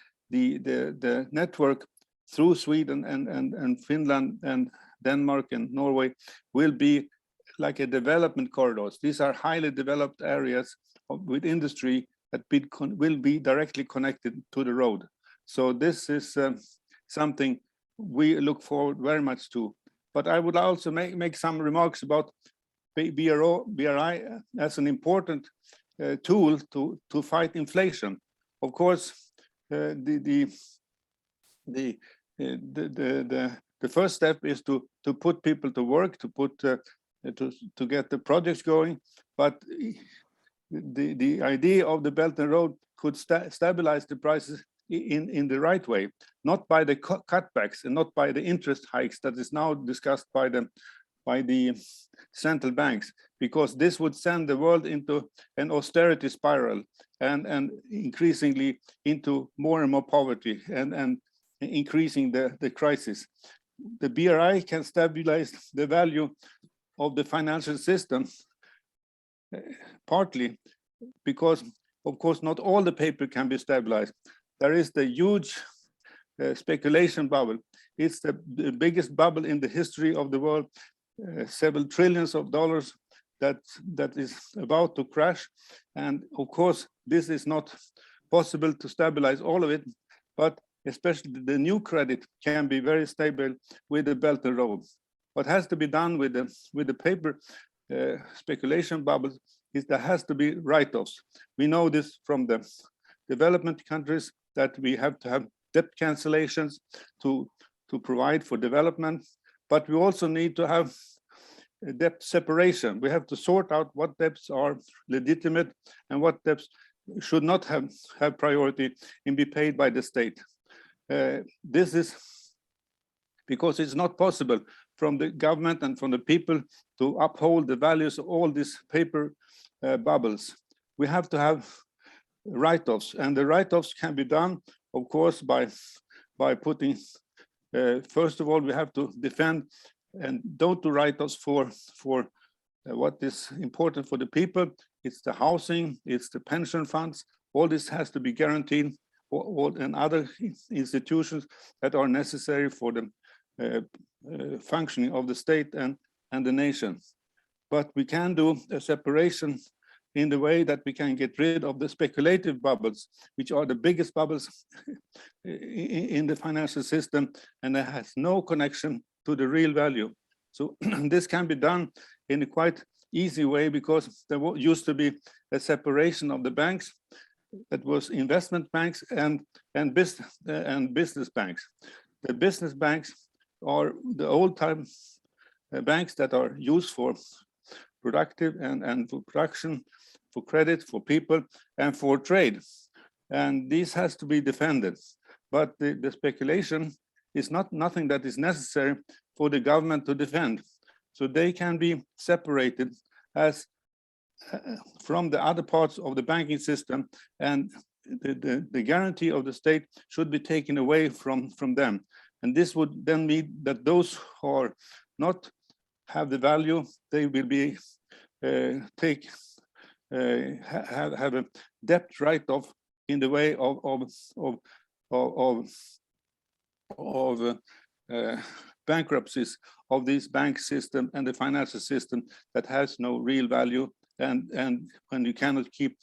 network through Sweden and Finland and Denmark and Norway will be like a development corridors. These are highly developed areas with industry that will be directly connected to the road. So this is something we look forward very much to. But I would also make some remarks about BRI as an important tool to fight inflation. Of course, the first step is to put people to work, to get the projects going. But the idea of the Belton Road could stabilize the prices in the right way, not by the cutbacks and not by the interest hikes that is now discussed by the central banks, because this would send the world into an austerity spiral and increasingly into more and more poverty and increasing the crisis. The BRI can stabilize the value of the financial system, partly because, of course, not all the paper can be stabilized. There is the huge speculation bubble. It's the biggest bubble in the history of the world, several trillions of dollars that is about to crash. And of course, this is not possible to stabilize all of it, but especially the new credit can be very stable with the Belton Road. What has to be done with the paper speculation bubbles is there has to be write-offs. We know this from the development countries, that we have to have debt cancellations to provide for development, but we also need to have debt separation. We have to sort out what debts are legitimate and what debts should not have priority and be paid by the state. This is because it's not possible from the government and from the people to uphold the values of all these paper bubbles. We have to have write-offs, and the write-offs can be done, of course, by putting, first of all, we have to defend and don't do write-offs for what is important for the people. It's the housing, it's the pension funds. All this has to be guaranteed, and other institutions that are necessary for the functioning of the state and the nation. But we can do a separation in the way that we can get rid of the speculative bubbles, which are the biggest bubbles in the financial system, and that has no connection to the real value. So this can be done in a quite easy way, because there used to be a separation of the banks that was investment banks and business banks. The business banks are the old-time banks that are used for productive and for production, for credit, for people, and for trade. And this has to be defended. But the speculation is nothing that is necessary for the government to defend. So they can be separated as from the other parts of the banking system, and the guarantee of the state should be taken away from them. And this would then mean that those who are not have the value, they will be have a debt write-off in the way of bankruptcies of this bank system and the financial system that has no real value. And when you cannot keep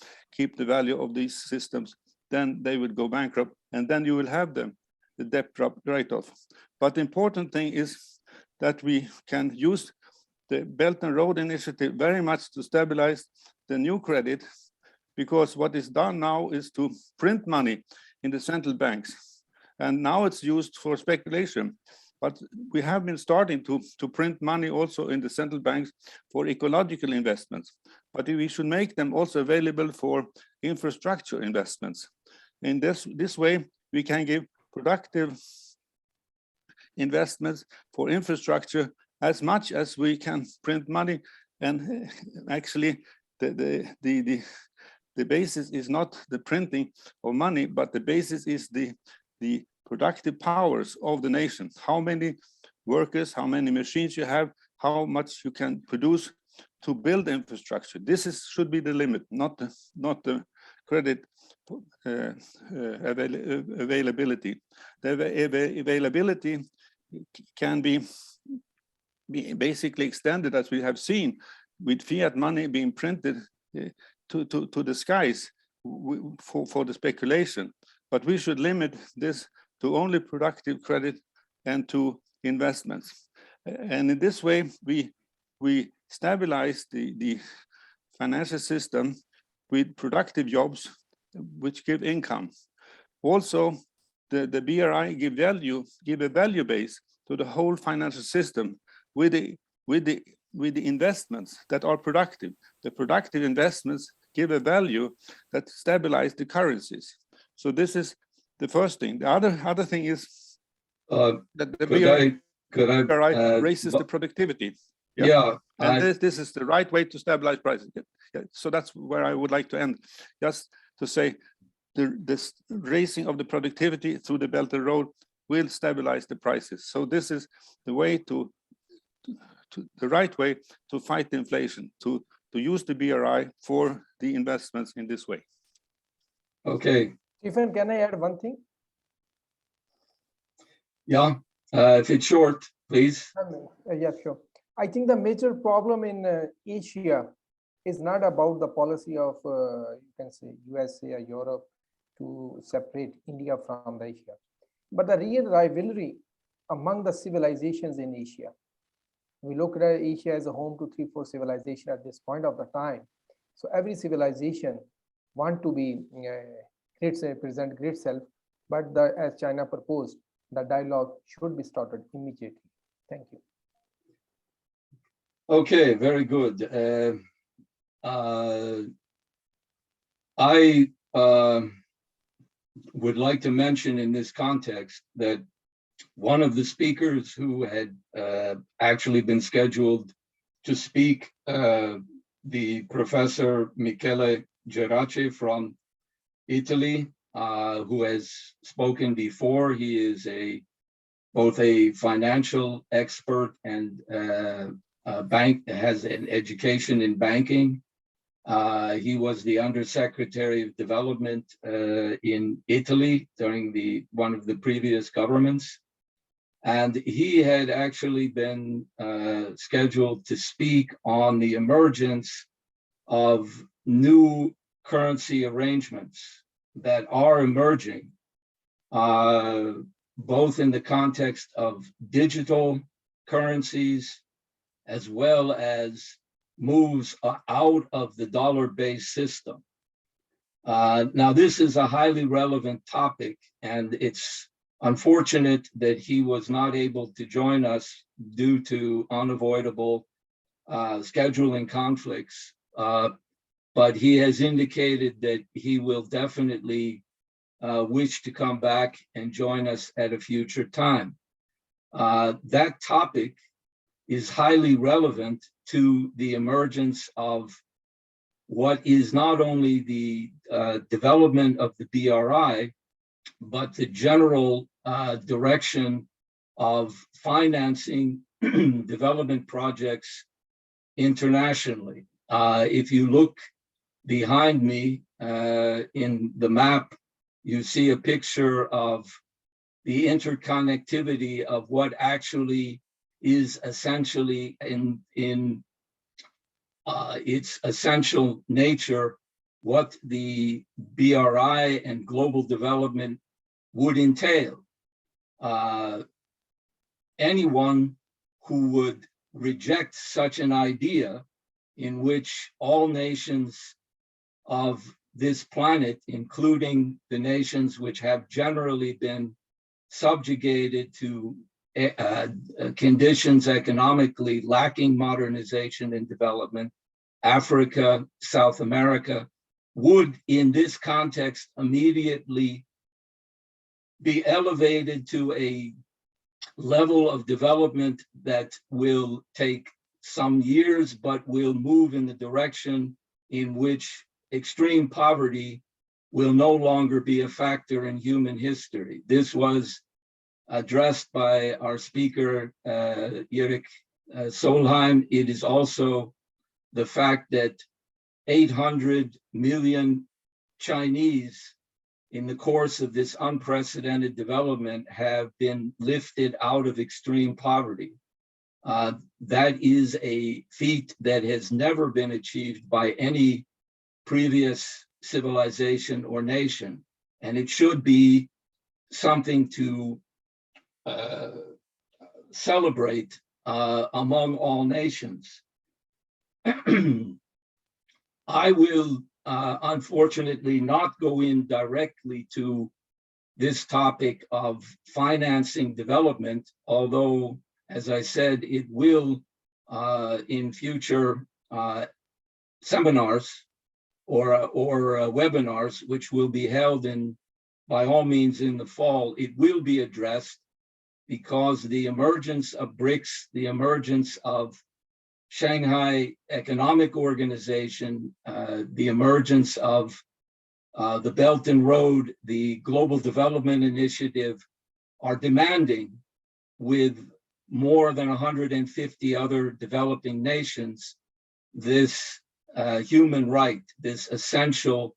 the value of these systems, then they would go bankrupt, and then you will have the debt write-off. But the important thing is that we can use the Belt and Road Initiative very much to stabilize the new credit, because what is done now is to print money in the central banks, and now it's used for speculation. But we have been starting to print money also in the central banks for ecological investments, but we should make them also available for infrastructure investments. In this way, we can give productive investments for infrastructure as much as we can print money. And actually, the basis is not the printing of money, but the basis is the productive powers of the nation. How many workers, how many machines you have, how much you can produce to build infrastructure. This should be the limit, not the credit availability. The availability can be basically extended, as we have seen, with fiat money being printed to the skies for the speculation. But we should limit this to only productive credit and to investments. And in this way, we stabilize the financial system with productive jobs, which give income. Also, the BRI give a value base to the whole financial system with the investments that are productive. The productive investments give a value that stabilize the currencies. So this is the first thing. The other thing is that the BRI raises the productivity. And this is the right way to stabilize prices. So that's where I would like to end. Just to say, this raising of the productivity through the Belt and Road will stabilize the prices. So this is the way the right way to fight inflation, to use the BRI for the investments in this way. Okay. Stephen, can I add one thing? Yeah, if it's short, please. Yeah, sure. I think the major problem in Asia is not about the policy of, you can say, USA or Europe to separate India from the Asia, but the real rivalry among the civilizations in Asia. We look at Asia as a home to 3-4 civilizations at this point of the time. So every civilization want to be present great self, but as China proposed, the dialogue should be started immediately. Thank you. Okay, very good. I would like to mention in this context that one of the speakers who had actually been scheduled to speak, the Professor Michele Gerace from Italy, who has spoken before. He is both a financial expert and has an education in banking. He was the Undersecretary of Development in Italy during one of the previous governments. And he had actually been scheduled to speak on the emergence of new currency arrangements that are emerging, both in the context of digital currencies, as well as moves out of the dollar-based system. Now, this is a highly relevant topic, and it's unfortunate that he was not able to join us due to unavoidable scheduling conflicts, but he has indicated that he will definitely wish to come back and join us at a future time. That topic is highly relevant to the emergence of what is not only the development of the BRI, but the general direction of financing development projects internationally. If you look behind me in the map, you see a picture of the interconnectivity of what actually is essentially in its essential nature, what the BRI and global development would entail. Anyone who would reject such an idea in which all nations of this planet, including the nations which have generally been subjugated to conditions economically lacking modernization and development, Africa, South America, would in this context immediately be elevated to a level of development that will take some years, but will move in the direction in which extreme poverty will no longer be a factor in human history. This was addressed by our speaker, Erik Solheim. It is also the fact that 800 million Chinese in the course of this unprecedented development have been lifted out of extreme poverty. That is a feat that has never been achieved by any previous civilization or nation, and it should be something to celebrate among all nations. I will unfortunately not go in directly to this topic of financing development, although, as I said, it will in future seminars or webinars, which will be held by all means in the fall, it will be addressed, because the emergence of BRICS, the emergence of Shanghai Economic Organization, the emergence of the Belton Road, the Global Development Initiative, are demanding, with more than 150 other developing nations, this human right, this essential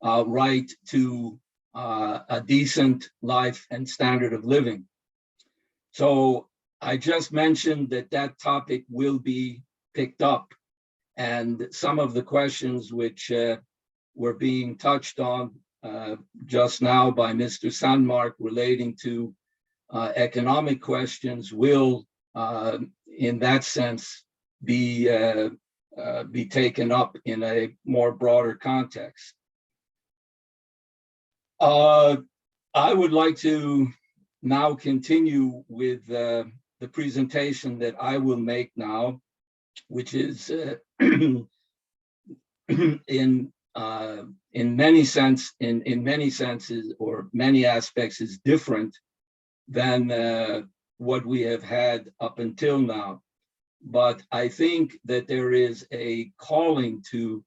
right to a decent life and standard of living. So I just mentioned that topic will be picked up, and some of the questions which were being touched on just now by Mr. Sandmark relating to economic questions will, in that sense, be taken up in a more broader context. I would like to now continue with the presentation that I will make now, which is in many senses or many aspects is different than what we have had up until now. But I think that there is a calling to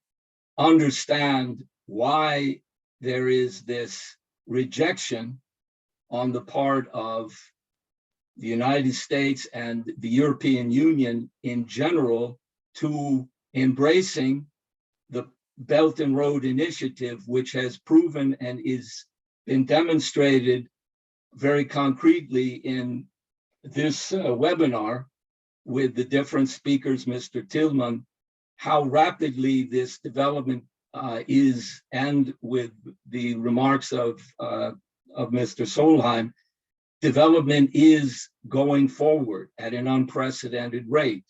understand why there is this rejection on the part of the United States and the European Union in general to embracing the Belton Road Initiative, which has proven and is been demonstrated very concretely in this webinar with the different speakers, Mr. Tillman, how rapidly this development is, and with the remarks of Mr. Solheim, development is going forward at an unprecedented rate.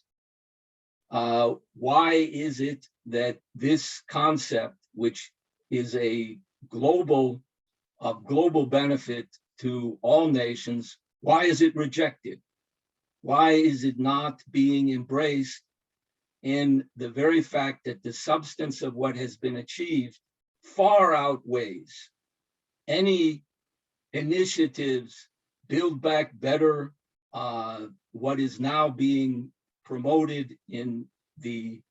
Why is it that this concept, which is of global benefit to all nations, why is it rejected? Why is it not being embraced in the very fact that the substance of what has been achieved far outweighs any initiatives, Build Back Better, what is now being promoted in the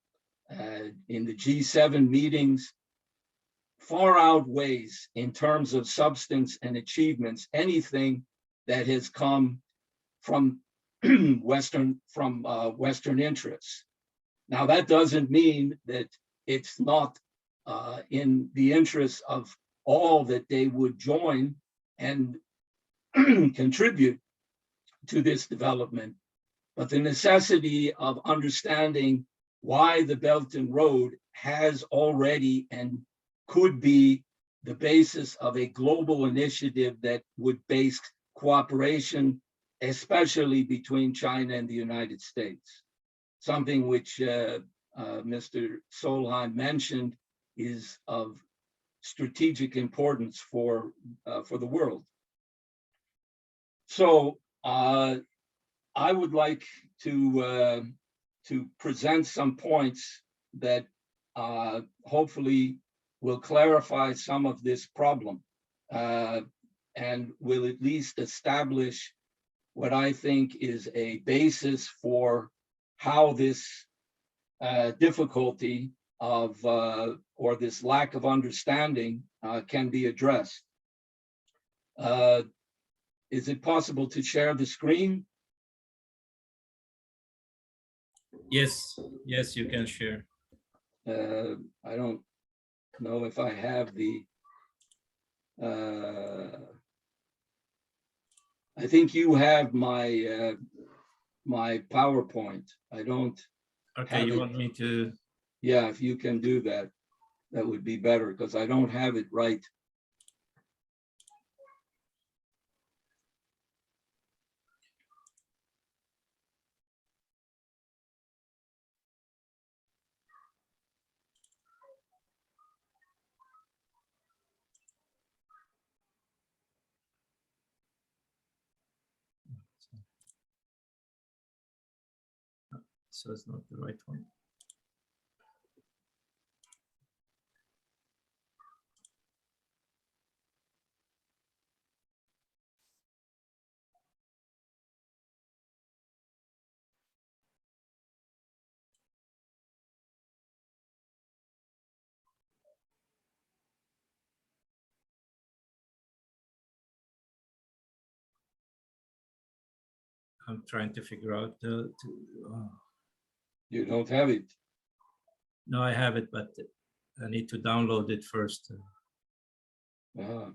G7 meetings, far outweighs in terms of substance and achievements anything that has come from Western interests. Now, that doesn't mean that it's not in the interest of all that they would join and contribute to this development, but the necessity of understanding why the Belton Road has already and could be the basis of a global initiative that would base cooperation, especially between China and the United States. Something which Mr. Solheim mentioned is of strategic importance for the world. So I would like to present some points that hopefully will clarify some of this problem and will at least establish what I think is a basis for how this difficulty of or this lack of understanding can be addressed. Is it possible to share the screen? Yes, you can share. I don't know if I have the, I think you have my my PowerPoint. I don't. Okay, have you it. want me to? Yeah, if you can do that, that would be better because I don't have it right. So it's not the right one. I'm trying to figure out You don't have it. no, I have it, but I need to download it first. Ah.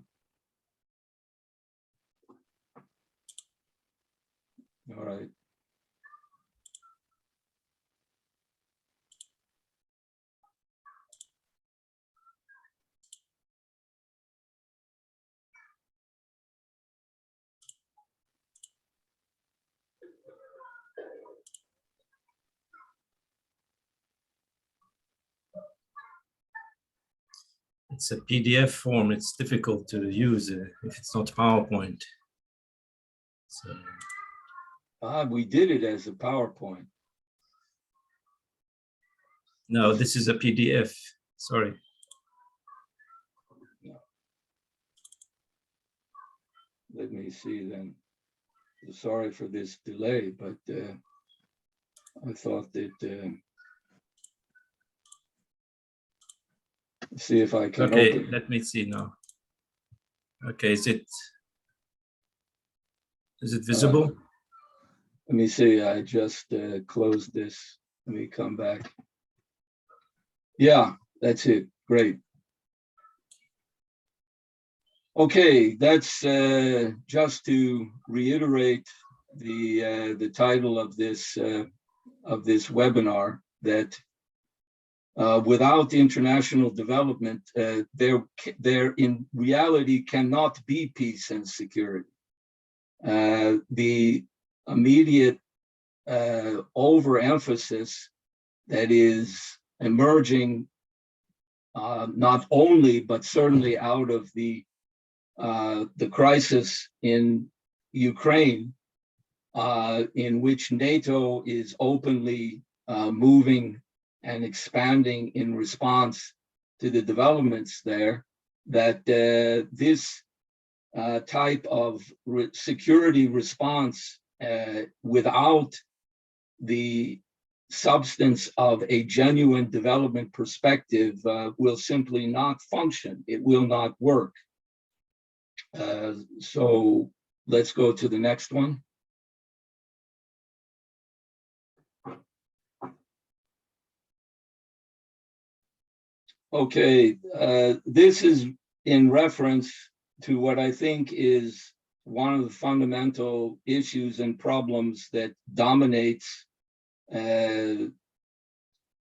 All right. It's a PDF form. It's difficult to use if it's not PowerPoint. So, We did it as a PowerPoint. no, this is a PDF. Sorry. Let me see then. Sorry for this delay, but I thought that see if I can Okay, open. let me see now. Okay, is it visible? Let me see. I just closed this. Let me come back. Yeah, that's it. Great. Okay, that's just to reiterate the title of this webinar, that without international development, there in reality cannot be peace and security. The immediate overemphasis that is emerging, not only but certainly out of the crisis in Ukraine, in which NATO is openly moving and expanding in response to the developments there, that this type of security response without the substance of a genuine development perspective will simply not function. It will not work. So let's go to the next one. Okay, this is in reference to what I think is one of the fundamental issues and problems that dominates the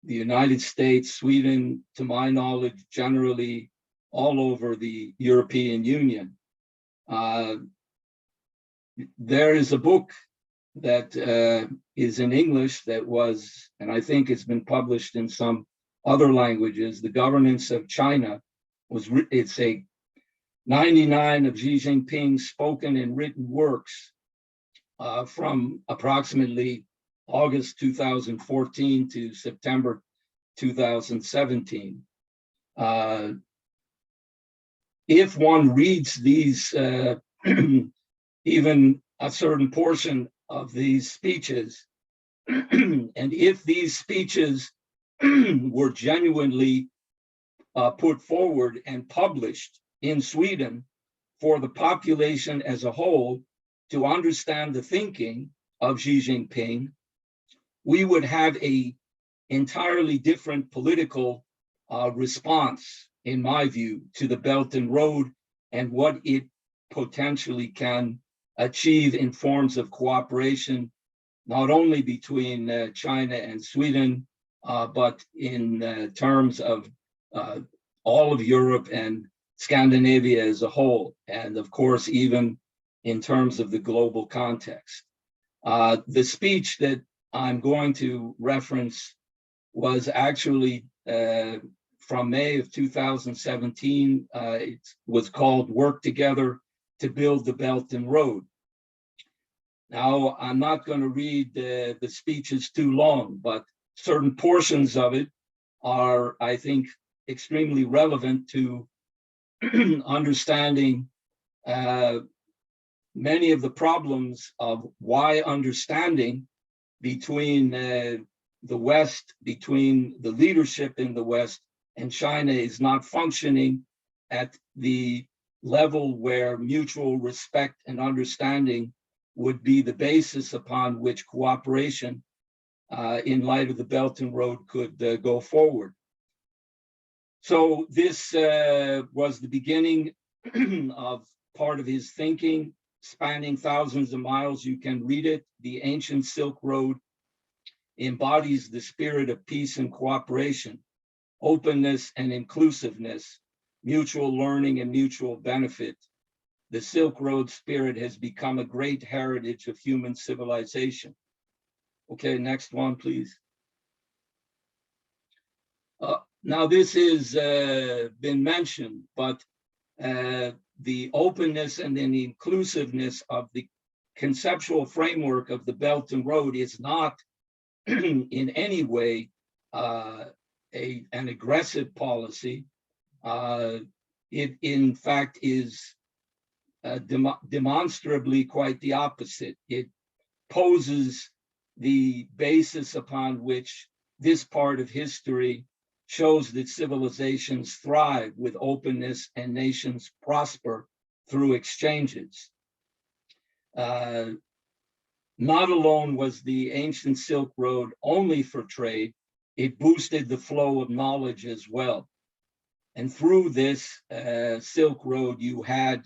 United States, Sweden, to my knowledge, generally all over the European Union. There is a book that is in English that was, and I think it's been published in some other languages, The Governance of China. It's a 99 of Xi Jinping's spoken and written works from approximately August 2014 to September 2017. If one reads these, even a certain portion of these speeches, and if these speeches were genuinely put forward and published in Sweden for the population as a whole to understand the thinking of Xi Jinping, we would have an entirely different political response, in my view, to the Belton Road and what it potentially can achieve in forms of cooperation not only between China and Sweden, but in terms of all of Europe and Scandinavia as a whole, and of course, even in terms of the global context. The speech that I'm going to reference was actually from May of 2017. It was called Work Together to Build the Belton Road. Now, I'm not going to read the speeches too long, but certain portions of it are, I think, extremely relevant to understanding many of the problems of why understanding between the West, between the leadership in the West and China is not functioning at the level where mutual respect and understanding would be the basis upon which cooperation in light of the Belton Road could go forward. So this was the beginning of part of his thinking, spanning thousands of miles. You can read it. The ancient Silk Road embodies the spirit of peace and cooperation, openness and inclusiveness, mutual learning and mutual benefit. The Silk Road spirit has become a great heritage of human civilization. Okay, next one, please. Now this has been mentioned, but the openness and then the inclusiveness of the conceptual framework of the Belton Road is not in any way an aggressive policy. It in fact is demonstrably quite the opposite. It poses the basis upon which this part of history shows that civilizations thrive with openness and nations prosper through exchanges. Not alone was the ancient Silk Road only for trade, it boosted the flow of knowledge as well. And through this Silk Road, you had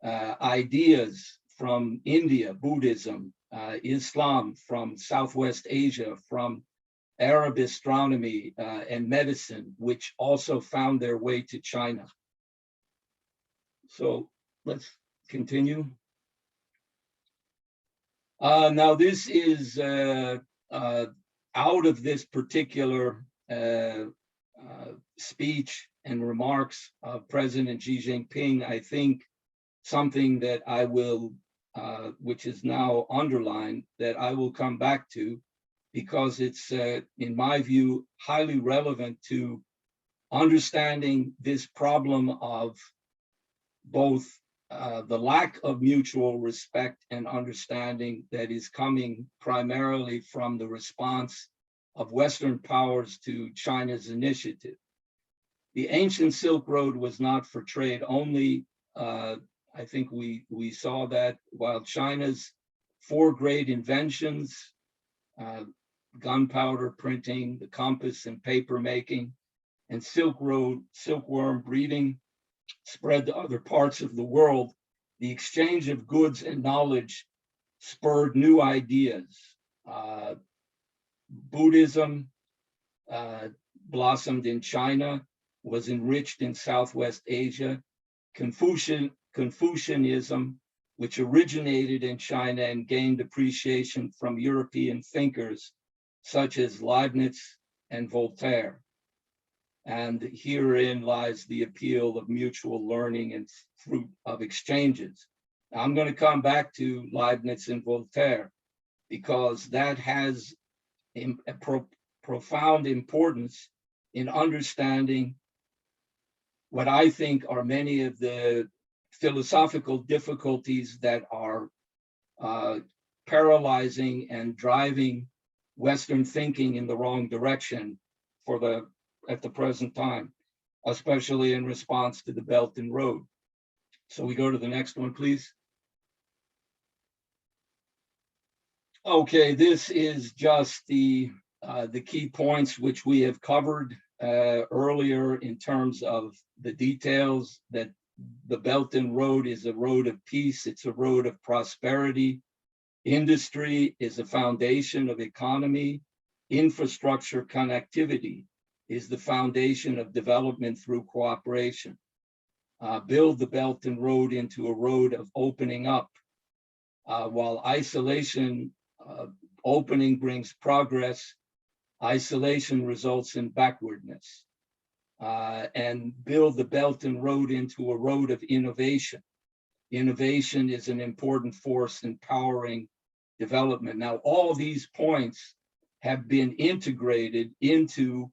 ideas from India, Buddhism, Islam, from Southwest Asia, from Arab astronomy and medicine, which also found their way to China. So let's continue. Now this is out of this particular speech and remarks of President Xi Jinping, I think something that I will, which is now underlined, that I will come back to, because it's, in my view, highly relevant to understanding this problem of both the lack of mutual respect and understanding that is coming primarily from the response of Western powers to China's initiative. The ancient Silk Road was not for trade only. I think we saw that while China's 4 great inventions, gunpowder printing, the compass and paper making, and silkworm breeding spread to other parts of the world, the exchange of goods and knowledge spurred new ideas. Buddhism blossomed in China, was enriched in Southwest Asia. Confucianism, which originated in China and gained appreciation from European thinkers such as Leibniz and Voltaire. And herein lies the appeal of mutual learning and fruit of exchanges. Now, I'm going to come back to Leibniz and Voltaire because that has a profound importance in understanding what I think are many of the philosophical difficulties that are paralyzing and driving Western thinking in the wrong direction at the present time, especially in response to the Belton Road. So we go to the next one, please. Okay, this is just the key points which we have covered earlier in terms of the details, that the Belton Road is a road of peace, it's a road of prosperity, Industry is the foundation of economy. Infrastructure connectivity is the foundation of development through cooperation. Build the Belton Road into a road of opening up. While isolation, opening brings progress, isolation results in backwardness. And build the Belton Road into a road of innovation. Innovation is an important force in powering development. Now, all these points have been integrated into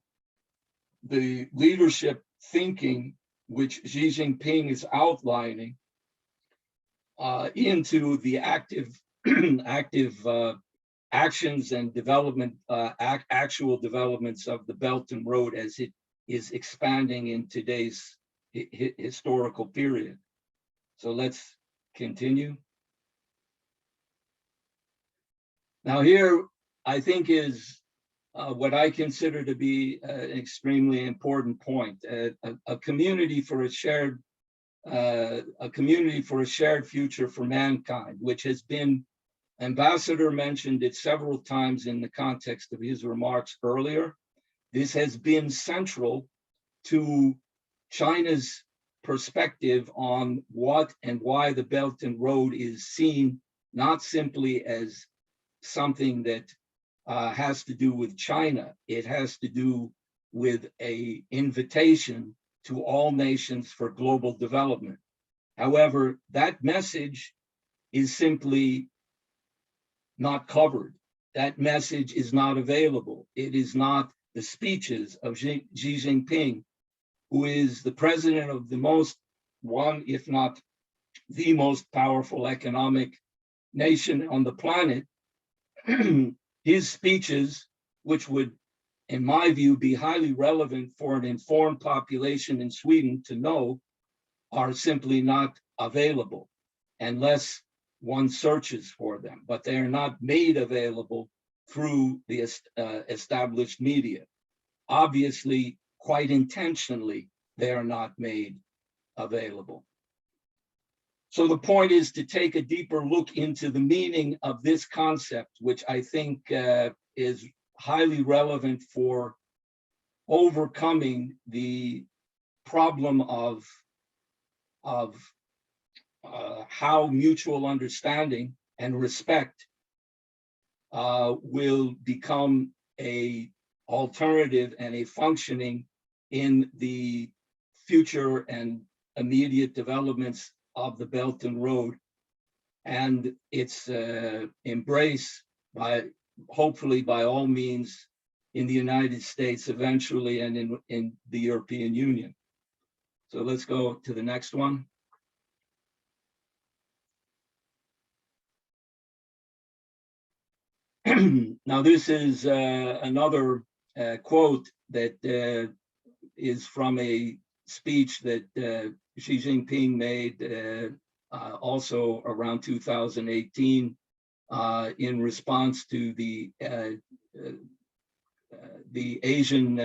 the leadership thinking which Xi Jinping is outlining into the active actions and development, actual developments of the Belton Road as it is expanding in today's historical period. So let's continue. Now here, I think is what I consider to be an extremely important point. A community for a shared future for mankind, which has been, Ambassador mentioned it several times in the context of his remarks earlier. This has been central to China's perspective on what and why the Belton Road is seen not simply as something that has to do with China. It has to do with an invitation to all nations for global development. However, that message is simply not covered. That message is not available. It is not the speeches of Xi Jinping, who is the president of the most, one, if not the most powerful economic nation on the planet. His speeches, which would, in my view, be highly relevant for an informed population in Sweden to know, are simply not available unless one searches for them, but they are not made available through the established media. Obviously, quite intentionally, they are not made available. So the point is to take a deeper look into the meaning of this concept, which I think is highly relevant for overcoming the problem of how mutual understanding and respect will become a alternative and a functioning in the future and immediate developments of the Belton Road and its embrace by, hopefully by all means, in the United States eventually and in the European Union. So let's go to the next one. Now this is another quote that is from a speech that Xi Jinping made also around 2018 in response to the Asian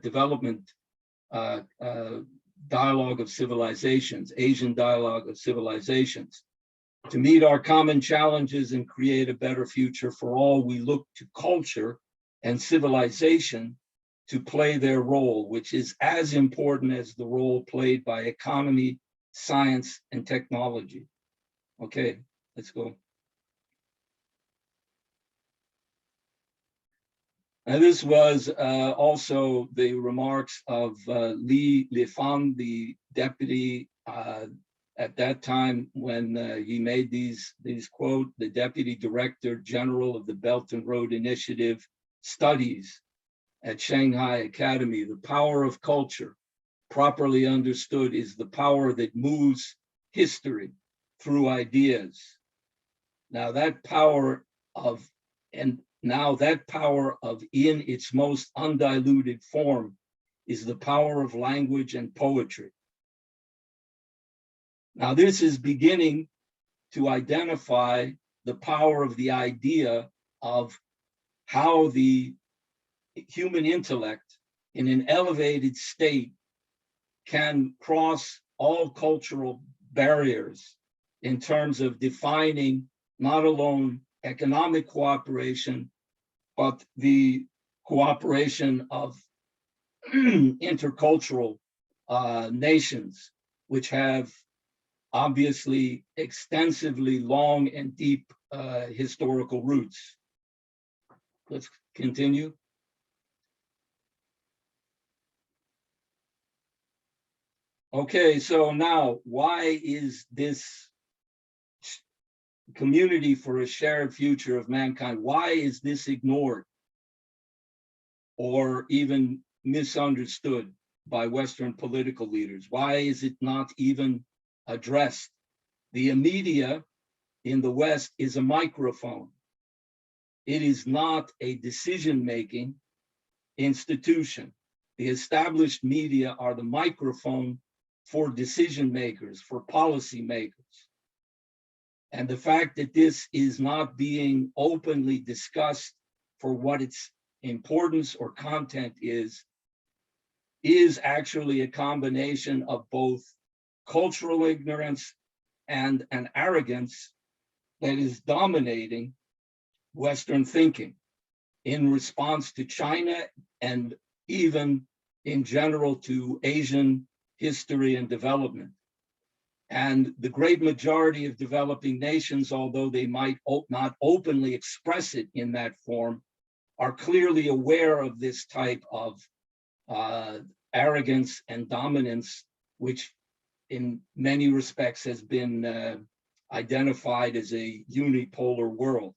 development dialogue of civilizations, Asian dialogue of civilizations. To meet our common challenges and create a better future for all, we look to culture and civilization to play their role, which is as important as the role played by economy, science, and technology. Okay, let's go. And this was also the remarks of Li Lifan, the deputy at that time when he made these quote, the Deputy Director General of the Belton Road Initiative Studies at Shanghai Academy. The power of culture, properly understood, is the power that moves history through ideas. Now that power of, in its most undiluted form, is the power of language and poetry. Now this is beginning to identify the power of the idea of how the human intellect in an elevated state can cross all cultural barriers in terms of defining not alone economic cooperation, but the cooperation of intercultural nations, which have obviously extensively long and deep historical roots. Let's continue. Okay, so now why is this community for a shared future of mankind, why is this ignored or even misunderstood by Western political leaders? Why is it not even addressed? The media in the West is a microphone. It is not a decision-making institution. The established media are the microphone for decision makers, for policy makers. And the fact that this is not being openly discussed for what its importance or content is actually a combination of both cultural ignorance and an arrogance that is dominating Western thinking in response to China and even in general to Asian history and development. And the great majority of developing nations, although they might not openly express it in that form, are clearly aware of this type of arrogance and dominance, which in many respects has been identified as a unipolar world.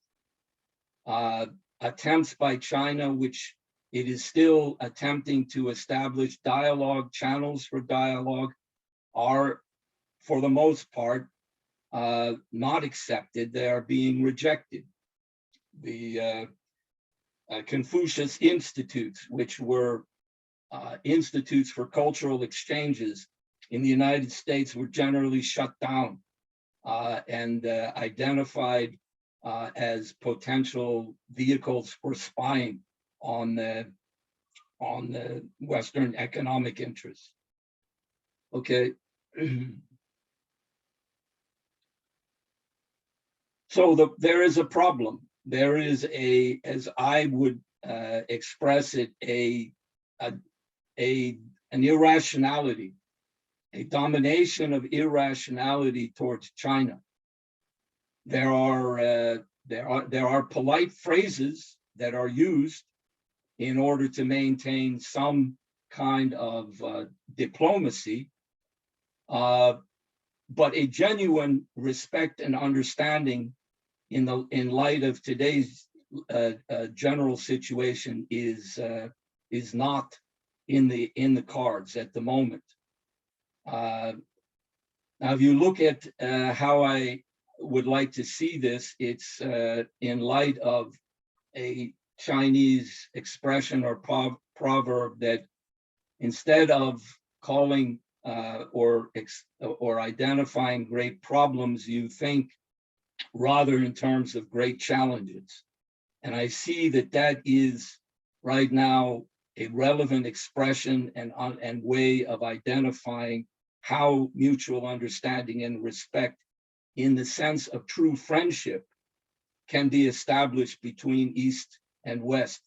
Attempts by China, which it is still attempting to establish dialogue, channels for dialogue, are for the most part not accepted. They are being rejected. The Confucius Institutes, which were institutes for cultural exchanges in the United States, were generally shut down and identified as potential vehicles for spying on the Western economic interests. Okay. So there is a problem. There is a, as I would express it, an irrationality, a domination of irrationality towards China. There are polite phrases that are used in order to maintain some kind of diplomacy, but a genuine respect and understanding in light of today's general situation is not in the cards at the moment. Now, if you look at how I would like to see this, it's in light of a Chinese expression or proverb that instead of calling or identifying great problems, you think rather in terms of great challenges. And I see that that is right now a relevant expression and way of identifying how mutual understanding and respect in the sense of true friendship can be established between East and West,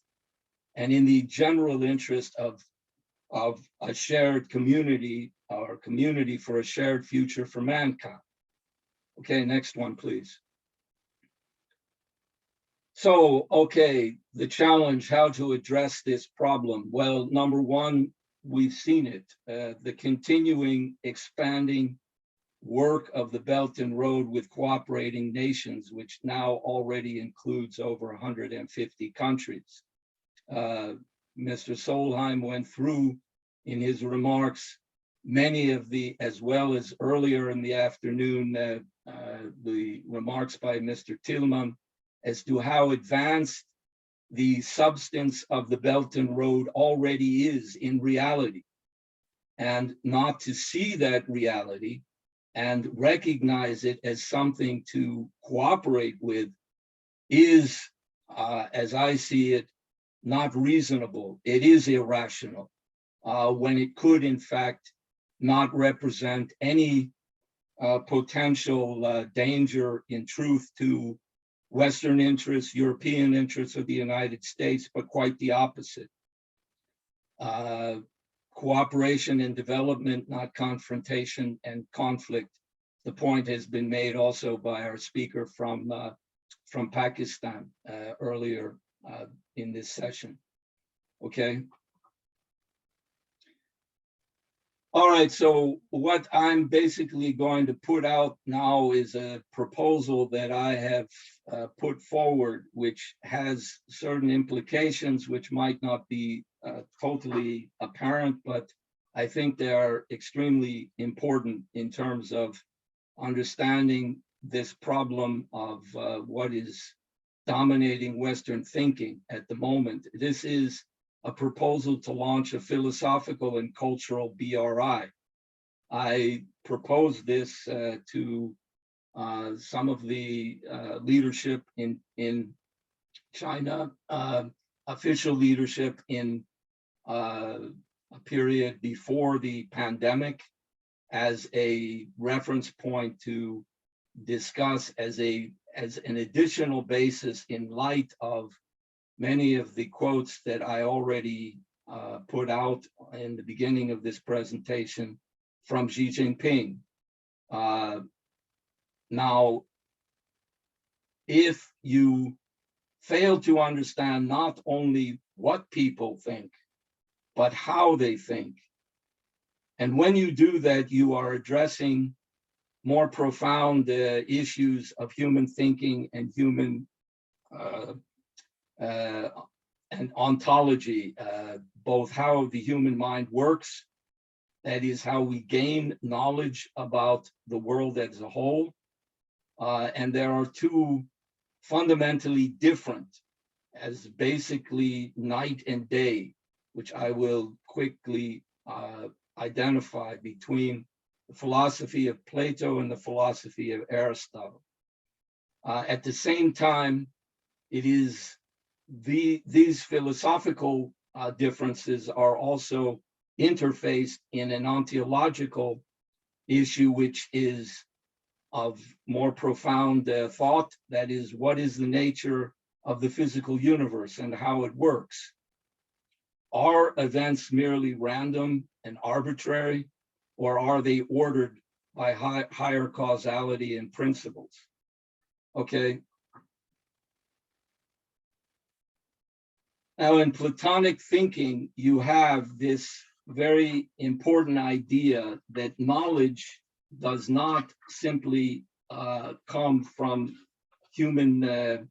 and in the general interest of a shared community or community for a shared future for mankind. Okay, next one, please. So, okay, the challenge, how to address this problem. Well, number one, we've seen it, the continuing expanding work of the Belton Road with cooperating nations, which now already includes over 150 countries. Mr. Solheim went through in his remarks many of the, as well as earlier in the afternoon, the remarks by Mr. Tillman as to how advanced the substance of the Belton Road already is in reality, and not to see that reality and recognize it as something to cooperate with is, as I see it, not reasonable. It is irrational when it could, in fact, not represent any potential danger in truth to Western interests, European interests of the United States, but quite the opposite. Cooperation and development, not confrontation and conflict. The point has been made also by our speaker from Pakistan earlier in this session. Okay. All right, so what I'm basically going to put out now is a proposal that I have put forward, which has certain implications which might not be totally apparent, but I think they are extremely important in terms of understanding this problem of what is dominating Western thinking at the moment. This is a proposal to launch a philosophical and cultural BRI. I proposed this to some of the leadership in China, official leadership in a period before the pandemic, as a reference point to discuss as an additional basis in light of many of the quotes that I already put out in the beginning of this presentation from Xi Jinping. Now, if you fail to understand not only what people think, but how they think, and when you do that, you are addressing more profound issues of human thinking and human and ontology, both how the human mind works, that is how we gain knowledge about the world as a whole. And there are two fundamentally different, as basically night and day, which I will quickly identify between the philosophy of Plato and the philosophy of Aristotle. At the same time, it is these philosophical differences are also interfaced in an ontological issue, which is of more profound thought. That is, what is the nature of the physical universe and how it works? Are events merely random and arbitrary, or are they ordered by higher causality and principles? Okay. Now, in Platonic thinking, you have this very important idea that knowledge does not simply come from human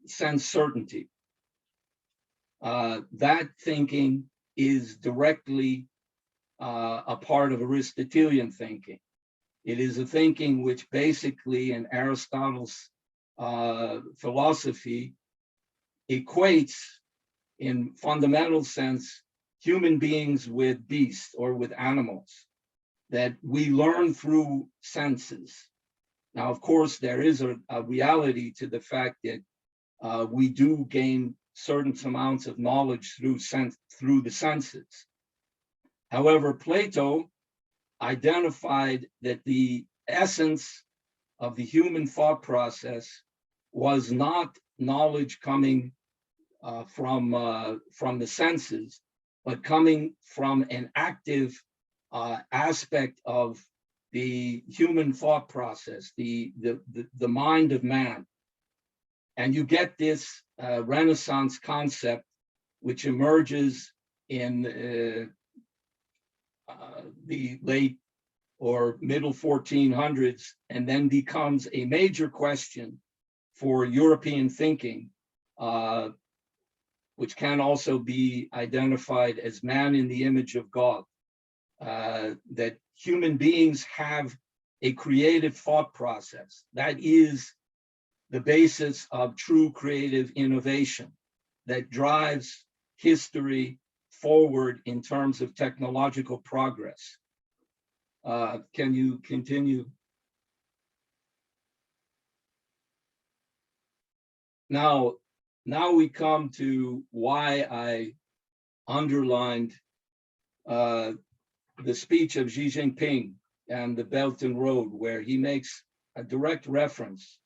sense certainty. That thinking is directly a part of Aristotelian thinking. It is a thinking which basically in Aristotle's philosophy equates in fundamental sense human beings with beasts or with animals, that we learn through senses. Now, of course, there is a reality to the fact that we do gain certain amounts of knowledge through the senses. However, Plato identified that the essence of the human thought process was not knowledge coming from the senses, but coming from an active aspect of the human thought process, the mind of man. And you get this Renaissance concept, which emerges in the late or middle 1400s, and then becomes a major question for European thinking, which can also be identified as man in the image of God, that human beings have a creative thought process. That is the basis of true creative innovation that drives history forward in terms of technological progress. Can you continue? Now we come to why I underlined the speech of Xi Jinping and the Belton Road, where he makes a direct reference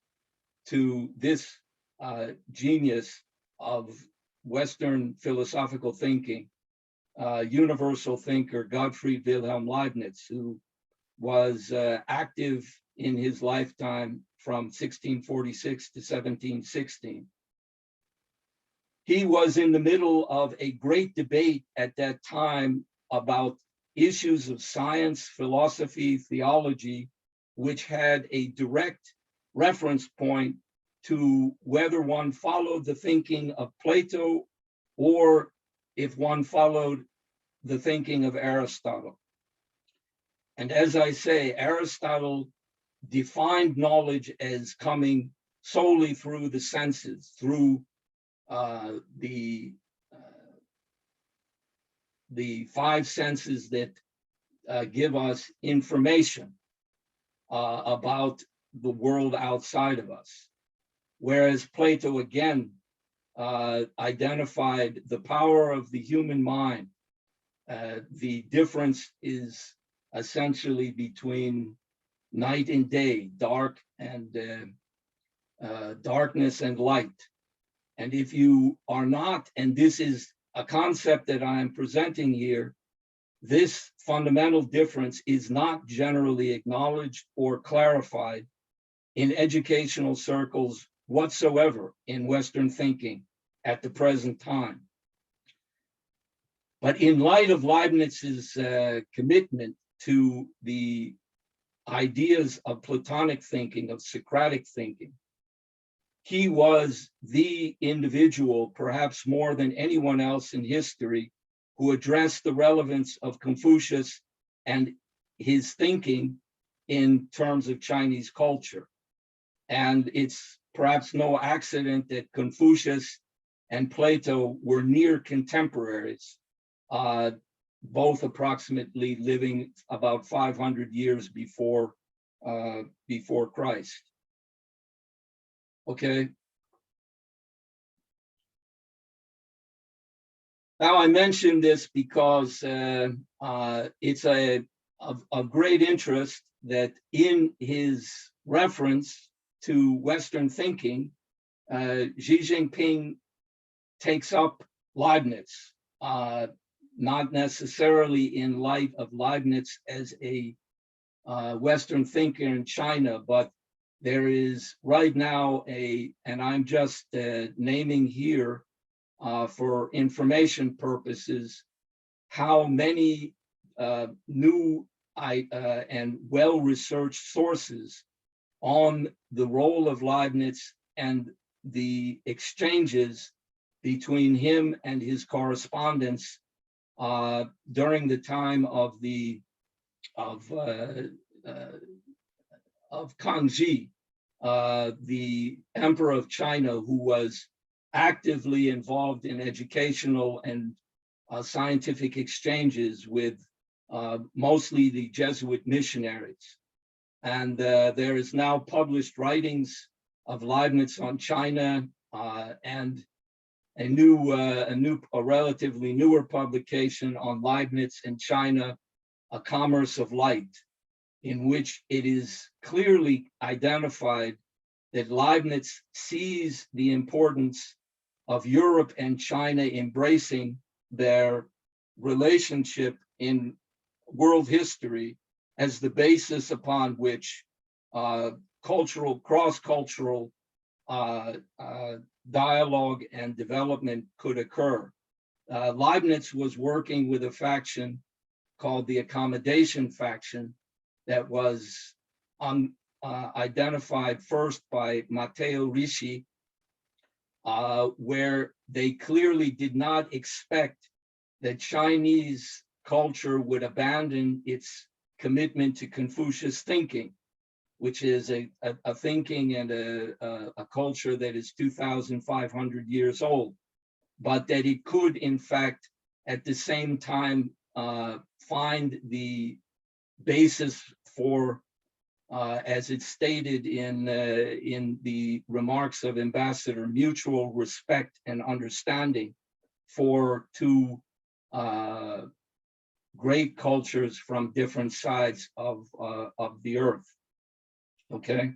to this genius of Western philosophical thinking, universal thinker Gottfried Wilhelm Leibniz, who was active in his lifetime from 1646 to 1716. He was in the middle of a great debate at that time about issues of science, philosophy, theology, which had a direct reference point to whether one followed the thinking of Plato or if one followed the thinking of Aristotle. And as I say, Aristotle defined knowledge as coming solely through the senses, through the five senses that give us information about the world outside of us. Whereas Plato again identified the power of the human mind. The difference is essentially between night and day, dark and darkness and light. And if you are not, and this is a concept that I am presenting here, this fundamental difference is not generally acknowledged or clarified in educational circles whatsoever in Western thinking at the present time. But in light of Leibniz's commitment to the ideas of Platonic thinking, of Socratic thinking, he was the individual, perhaps more than anyone else in history, who addressed the relevance of Confucius and his thinking in terms of Chinese culture. And it's perhaps no accident that Confucius and Plato were near contemporaries, both approximately living about 500 years before Christ. Okay. Now I mention this because it's of great interest that in his reference to Western thinking, Xi Jinping takes up Leibniz, not necessarily in light of Leibniz as a Western thinker in China, but there is right now and I'm just naming here for information purposes, how many new and well-researched sources on the role of Leibniz and the exchanges between him and his correspondents during the time of Kangxi, the emperor of China, who was actively involved in educational and scientific exchanges with mostly the Jesuit missionaries. And there is now published writings of Leibniz on China and a relatively newer publication on Leibniz in China, A Commerce of Light, in which it is clearly identified that Leibniz sees the importance of Europe and China embracing their relationship in world history as the basis upon which cross-cultural dialogue and development could occur. Leibniz was working with a faction called the Accommodation faction that was identified first by Matteo Ricci, where they clearly did not expect that Chinese culture would abandon its commitment to Confucius thinking, which is a thinking and a culture that is 2,500 years old, but that it could, in fact, at the same time, find the basis for, as it's stated in the remarks of Ambassador, mutual respect and understanding for two great cultures from different sides of the earth. Okay.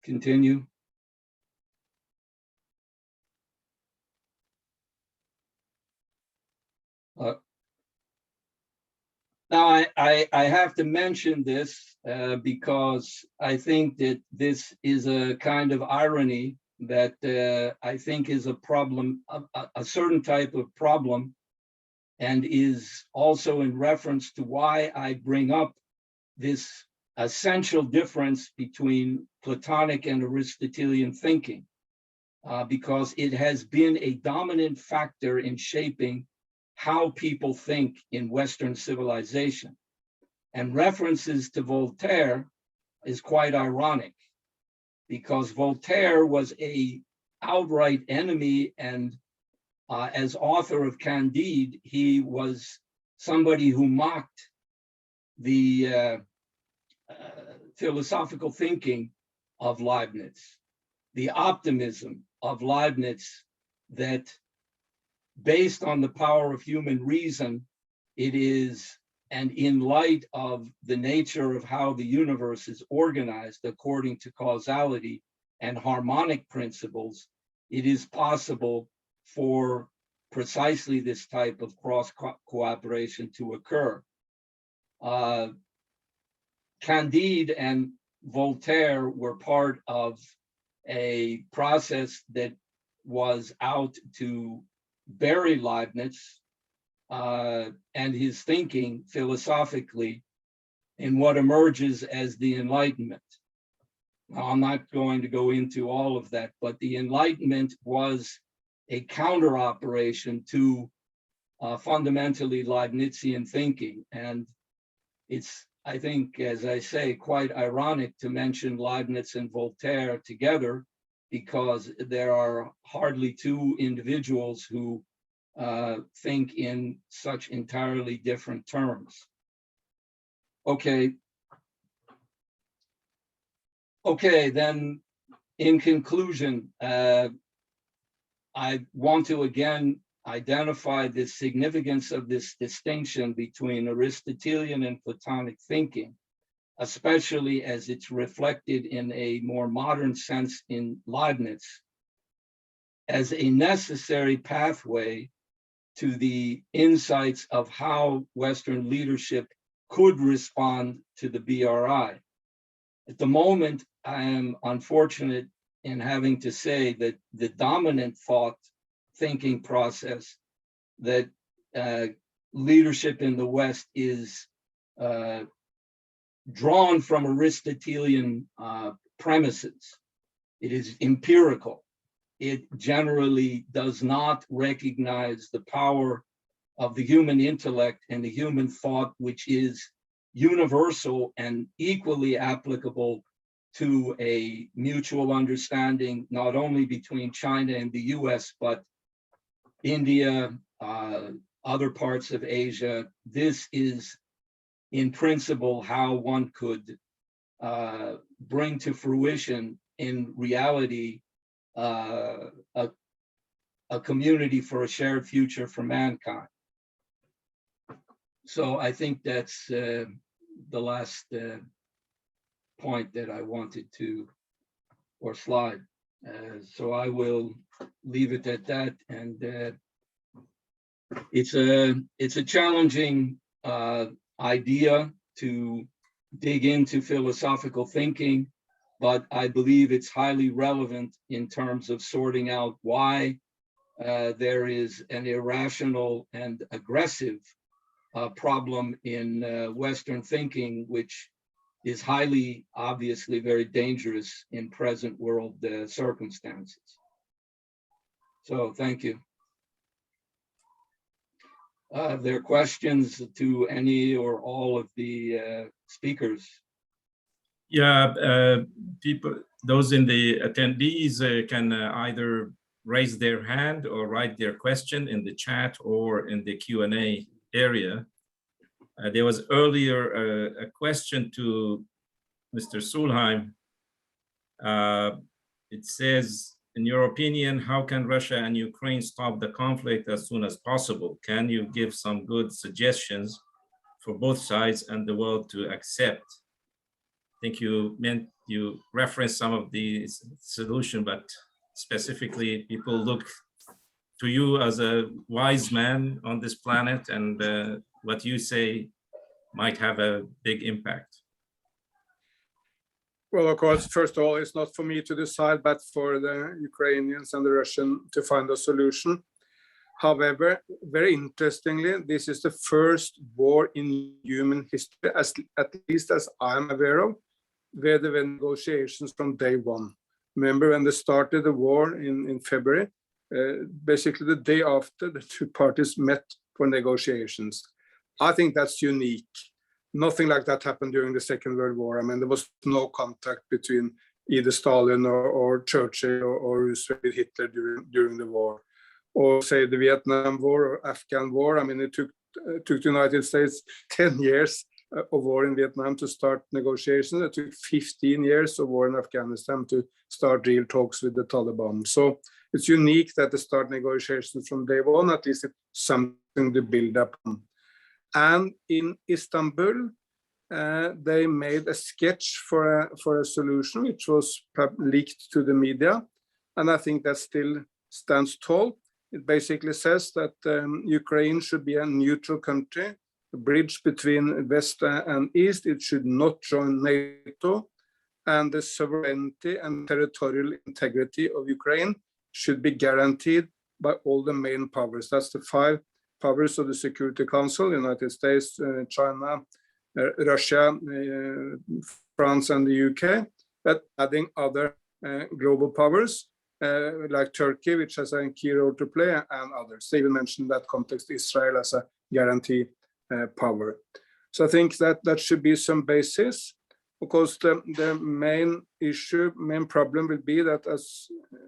Continue. Now, I have to mention this because I think that this is a kind of irony that I think is a problem, a certain type of problem, and is also in reference to why I bring up this essential difference between Platonic and Aristotelian thinking, because it has been a dominant factor in shaping how people think in Western civilization. And references to Voltaire is quite ironic, because Voltaire was an outright enemy, and as author of Candide, he was somebody who mocked the philosophical thinking of Leibniz, the optimism of Leibniz that, based on the power of human reason, it is, and in light of the nature of how the universe is organized according to causality and harmonic principles, it is possible for precisely this type of cross cooperation to occur. Candide and Voltaire were part of a process that was out to bury Leibniz and his thinking philosophically in what emerges as the Enlightenment. Now, I'm not going to go into all of that, but the Enlightenment was a counter operation to fundamentally Leibnizian thinking. And it's, I think, as I say, quite ironic to mention Leibniz and Voltaire together, because there are hardly two individuals who think in such entirely different terms. Okay. Okay, then in conclusion, I want to again identify the significance of this distinction between Aristotelian and Platonic thinking, especially as it's reflected in a more modern sense in Leibniz, as a necessary pathway to the insights of how Western leadership could respond to the BRI. At the moment, I am unfortunate in having to say that the dominant thinking process that leadership in the West is drawn from Aristotelian premises. It is empirical. It generally does not recognize the power of the human intellect and the human thought, which is universal and equally applicable to a mutual understanding, not only between China and the US, but India, other parts of Asia. This is, in principle, how one could bring to fruition in reality a community for a shared future for mankind. So I think that's the last point that I wanted to, or slide. So I will leave it at that. And it's a challenging idea to dig into philosophical thinking, but I believe it's highly relevant in terms of sorting out why there is an irrational and aggressive problem in Western thinking, which is highly, obviously, very dangerous in present world circumstances. So thank you. There are questions to any or all of the speakers? Yeah, people, those in the attendees can either raise their hand or write their question in the chat or in the Q&A area. There was earlier a question to Mr. Solheim. It says, in your opinion, how can Russia and Ukraine stop the conflict as soon as possible? Can you give some good suggestions for both sides and the world to accept? I think you referenced some of the solution, but specifically people look to you as a wise man on this planet, and what you say might have a big impact. Well, of course, first of all, it's not for me to decide, but for the Ukrainians and the Russian to find a solution. However, very interestingly, this is the first war in human history, at least as I'm aware of, where there were negotiations from day one. Remember when they started the war in February, basically the day after the two parties met for negotiations. I think that's unique. Nothing like that happened during the Second World War. I mean, there was no contact between either Stalin or Churchill or Roosevelt with Hitler during the war. Or say the Vietnam War or Afghan War. I mean, it took the United States 10 years of war in Vietnam to start negotiations. It took 15 years of war in Afghanistan to start real talks with the Taliban. So it's unique that they start negotiations from day one. At least it's something to build up on. And in Istanbul, they made a sketch for a solution, which was leaked to the media. And I think that still stands tall. It basically says that Ukraine should be a neutral country, a bridge between West and East. It should not join NATO. And the sovereignty and territorial integrity of Ukraine should be guaranteed by all the main powers. That's the 5 powers of the Security Council: United States, China, Russia, France, and the UK, but adding other global powers like Turkey, which has a key role to play, and others. They even mentioned that context Israel as a guarantee power. So I think that should be some basis. Of course, the main problem will be that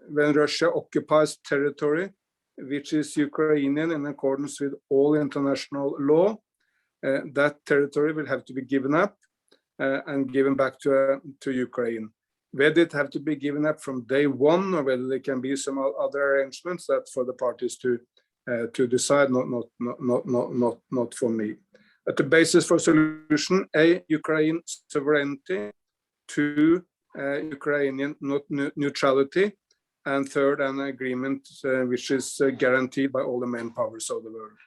when Russia occupies territory, which is Ukrainian in accordance with all international law, that territory will have to be given up and given back to Ukraine. Whether it have to be given up from day one or whether there can be some other arrangements, that's for the parties to decide, not for me. But the basis for solution: A, Ukraine sovereignty; 2, Ukrainian neutrality; and 3rd, an agreement which is guaranteed by all the main powers of the world.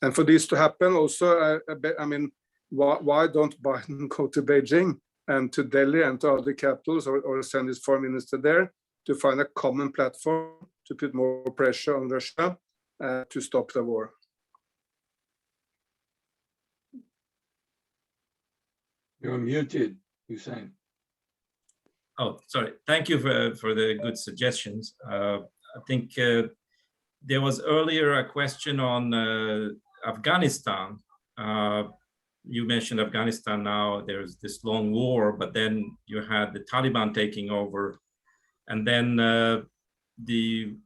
And for this to happen, also, I mean, why don't Biden go to Beijing and to Delhi and to other capitals, or send his foreign minister there to find a common platform to put more pressure on Russia to stop the war? You're muted, Hussein. Oh, sorry. Thank you for the good suggestions. I think there was earlier a question on Afghanistan. You mentioned Afghanistan now, there's this long war, but then you had the Taliban taking over. And then the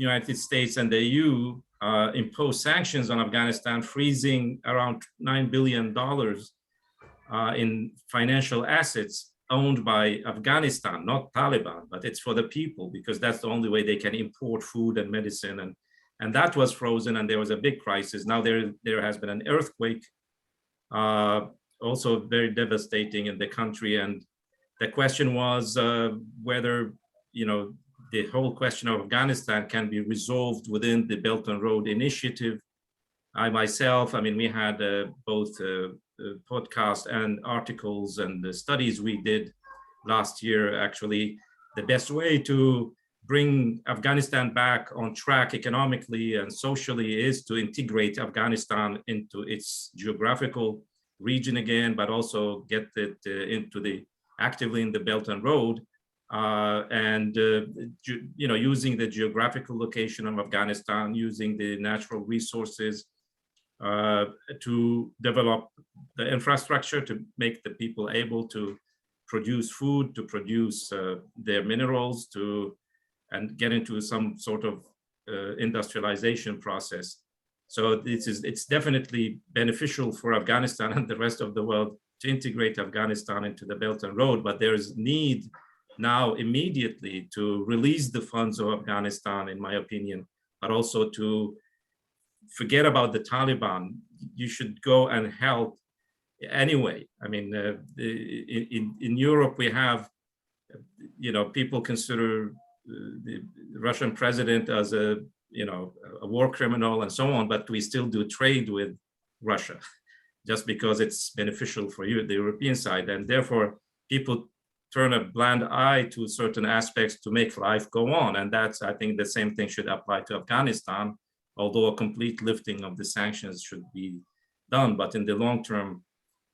United States and the EU imposed sanctions on Afghanistan, freezing around $9 billion in financial assets owned by Afghanistan, not Taliban, but it's for the people, because that's the only way they can import food and medicine. And that was frozen, and there was a big crisis. Now there has been an earthquake, also very devastating in the country. And the question was whether, the whole question of Afghanistan can be resolved within the Belton Road Initiative. We had both podcasts and articles and the studies we did last year. Actually, the best way to bring Afghanistan back on track economically and socially is to integrate Afghanistan into its geographical region again, but also get it actively in the Belton Road, using the geographical location of Afghanistan, using the natural resources to develop the infrastructure to make the people able to produce food, to produce their minerals, and get into some sort of industrialization process. So it's definitely beneficial for Afghanistan and the rest of the world to integrate Afghanistan into the Belt and Road, but there is need now immediately to release the funds of Afghanistan, in my opinion, but also to forget about the Taliban. You should go and help anyway. I mean, in Europe, we have, people consider the Russian president as a war criminal and so on, but we still do trade with Russia just because it's beneficial for you, the European side. And therefore, people turn a blind eye to certain aspects to make life go on. And that's, I think the same thing should apply to Afghanistan, although a complete lifting of the sanctions should be done. But in the long term,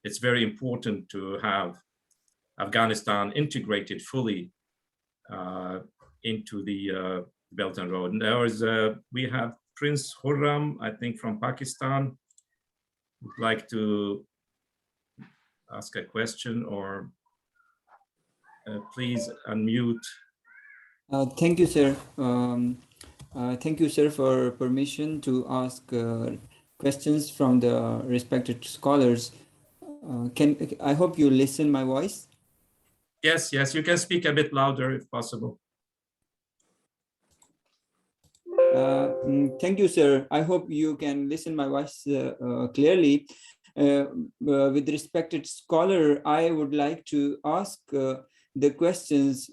it's very important to have Afghanistan integrated fully into the Belton Road. And we have Prince Khurram, I think from Pakistan, would like to ask a question, or please unmute. Thank you, sir. Thank you, sir, for permission to ask questions from the respected scholars. I hope you listen my voice. Yes, you can speak a bit louder if possible. Thank you, sir. I hope you can listen my voice clearly. With respected scholar, I would like to ask the questions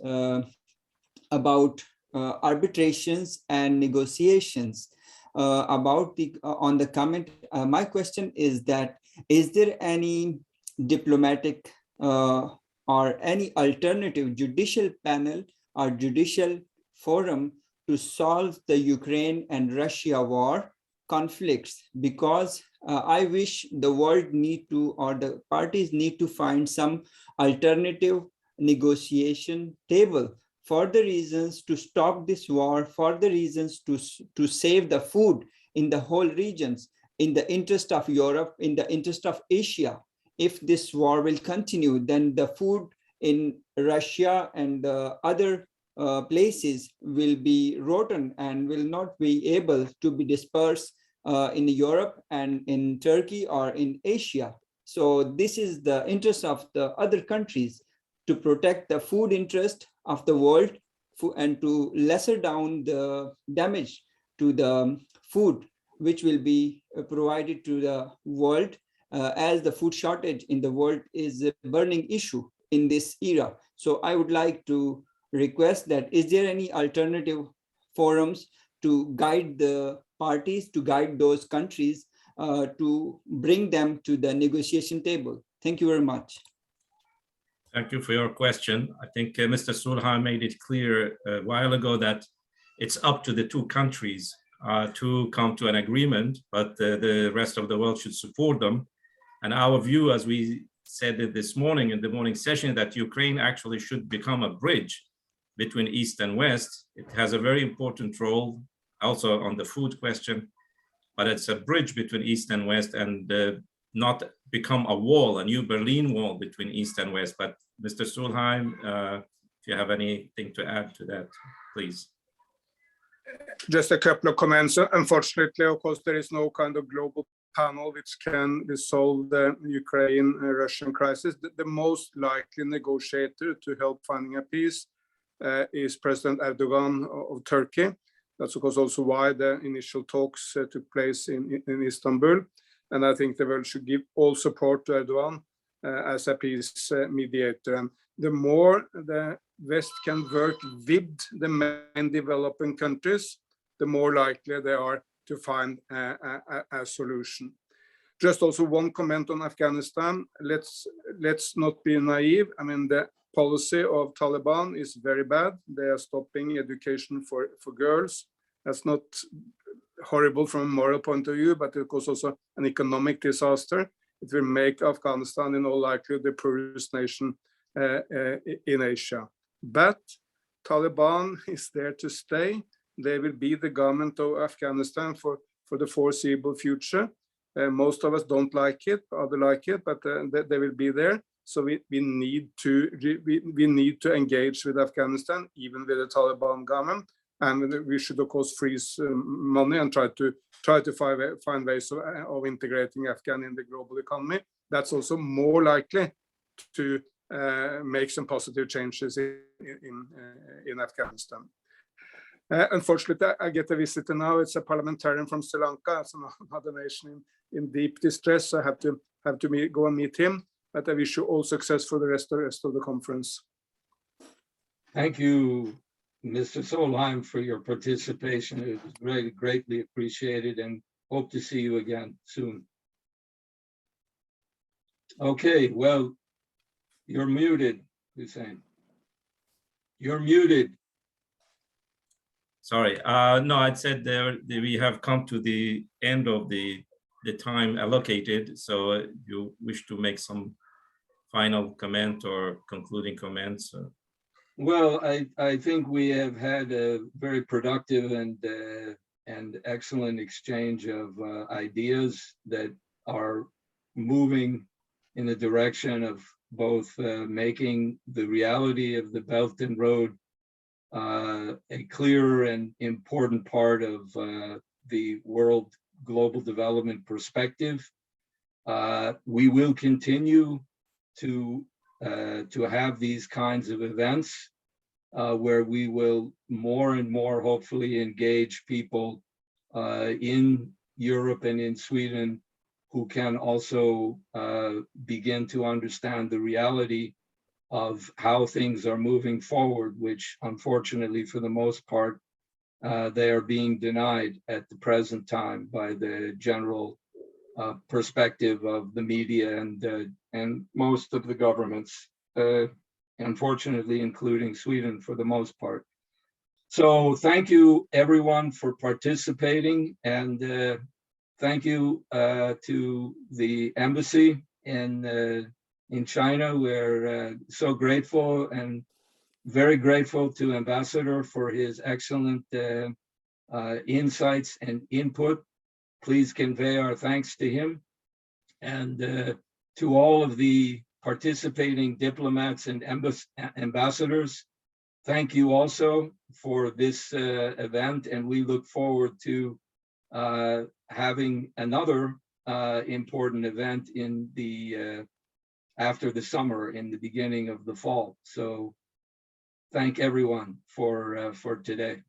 about arbitrations and negotiations. About on the comment, my question is that, is there any diplomatic or any alternative judicial panel or judicial forum to solve the Ukraine and Russia war conflicts? Because I wish the world need to, or the parties need to find some alternative negotiation table for the reasons to stop this war, for the reasons to save the food in the whole regions, in the interest of Europe, in the interest of Asia. If this war will continue, then the food in Russia and the other places will be rotten and will not be able to be dispersed in Europe and in Turkey or in Asia. So this is the interest of the other countries, to protect the food interest of the world and to lesser down the damage to the food which will be provided to the world, as the food shortage in the world is a burning issue in this era. So I would like to request that, is there any alternative forums to guide the parties, to guide those countries, to bring them to the negotiation table? Thank you very much. Thank you for your question. I think Mr. Solheim made it clear a while ago that it's up to the two countries to come to an agreement, but the rest of the world should support them. And our view, as we said it this morning in the morning session, that Ukraine actually should become a bridge between East and West. It has a very important role also on the food question, but it's a bridge between East and West, and not become a wall, a new Berlin Wall between East and West. But Mr. Solheim, if you have anything to add to that, please. Just a couple of comments. Unfortunately, of course, there is no kind of global panel which can resolve the Ukraine-Russian crisis. The most likely negotiator to help finding a peace is President Erdogan of Turkey. That's of course also why the initial talks took place in Istanbul. And I think the world should give all support to Erdogan as a peace mediator. And the more the West can work with the main developing countries, the more likely they are to find a solution. Just also one comment on Afghanistan. Let's not be naive. I mean, the policy of Taliban is very bad. They are stopping education for girls. That's not horrible from a moral point of view, but it was also an economic disaster. It will make Afghanistan in all likelihood the poorest nation in Asia. But Taliban is there to stay. They will be the government of Afghanistan for the foreseeable future. Most of us don't like it, others like it, but they will be there. So we need to engage with Afghanistan, even with the Taliban government. And we should, of course, freeze money and try to find ways of integrating Afghan in the global economy. That's also more likely to make some positive changes in Afghanistan. Unfortunately, I get a visitor now. It's a parliamentarian from Sri Lanka, it's another nation in deep distress. So I have to go and meet him. But I wish you all success for the rest of the conference. Thank you, Mr. Solheim, for your participation. It was greatly appreciated, and hope to see you again soon. Okay, well, you're muted, Hussein. You're muted. Sorry, no, I'd said we have come to the end of the time allocated. So you wish to make some final comment or concluding comments? Well, I think we have had a very productive and excellent exchange of ideas that are moving in the direction of both making the reality of the Belton Road a clear and important part of the world global development perspective. We will continue to have these kinds of events where we will more and more hopefully engage people in Europe and in Sweden who can also begin to understand the reality of how things are moving forward, which unfortunately for the most part, they are being denied at the present time by the general perspective of the media and most of the governments, unfortunately, including Sweden for the most part. So thank you everyone for participating, and thank you to the embassy in China. We're so grateful and very grateful to Ambassador for his excellent insights and input. Please convey our thanks to him, and to all of the participating diplomats and ambassadors. Thank you also for this event, and we look forward to having another important event in the after the summer, in the beginning of the fall. So thank everyone for today.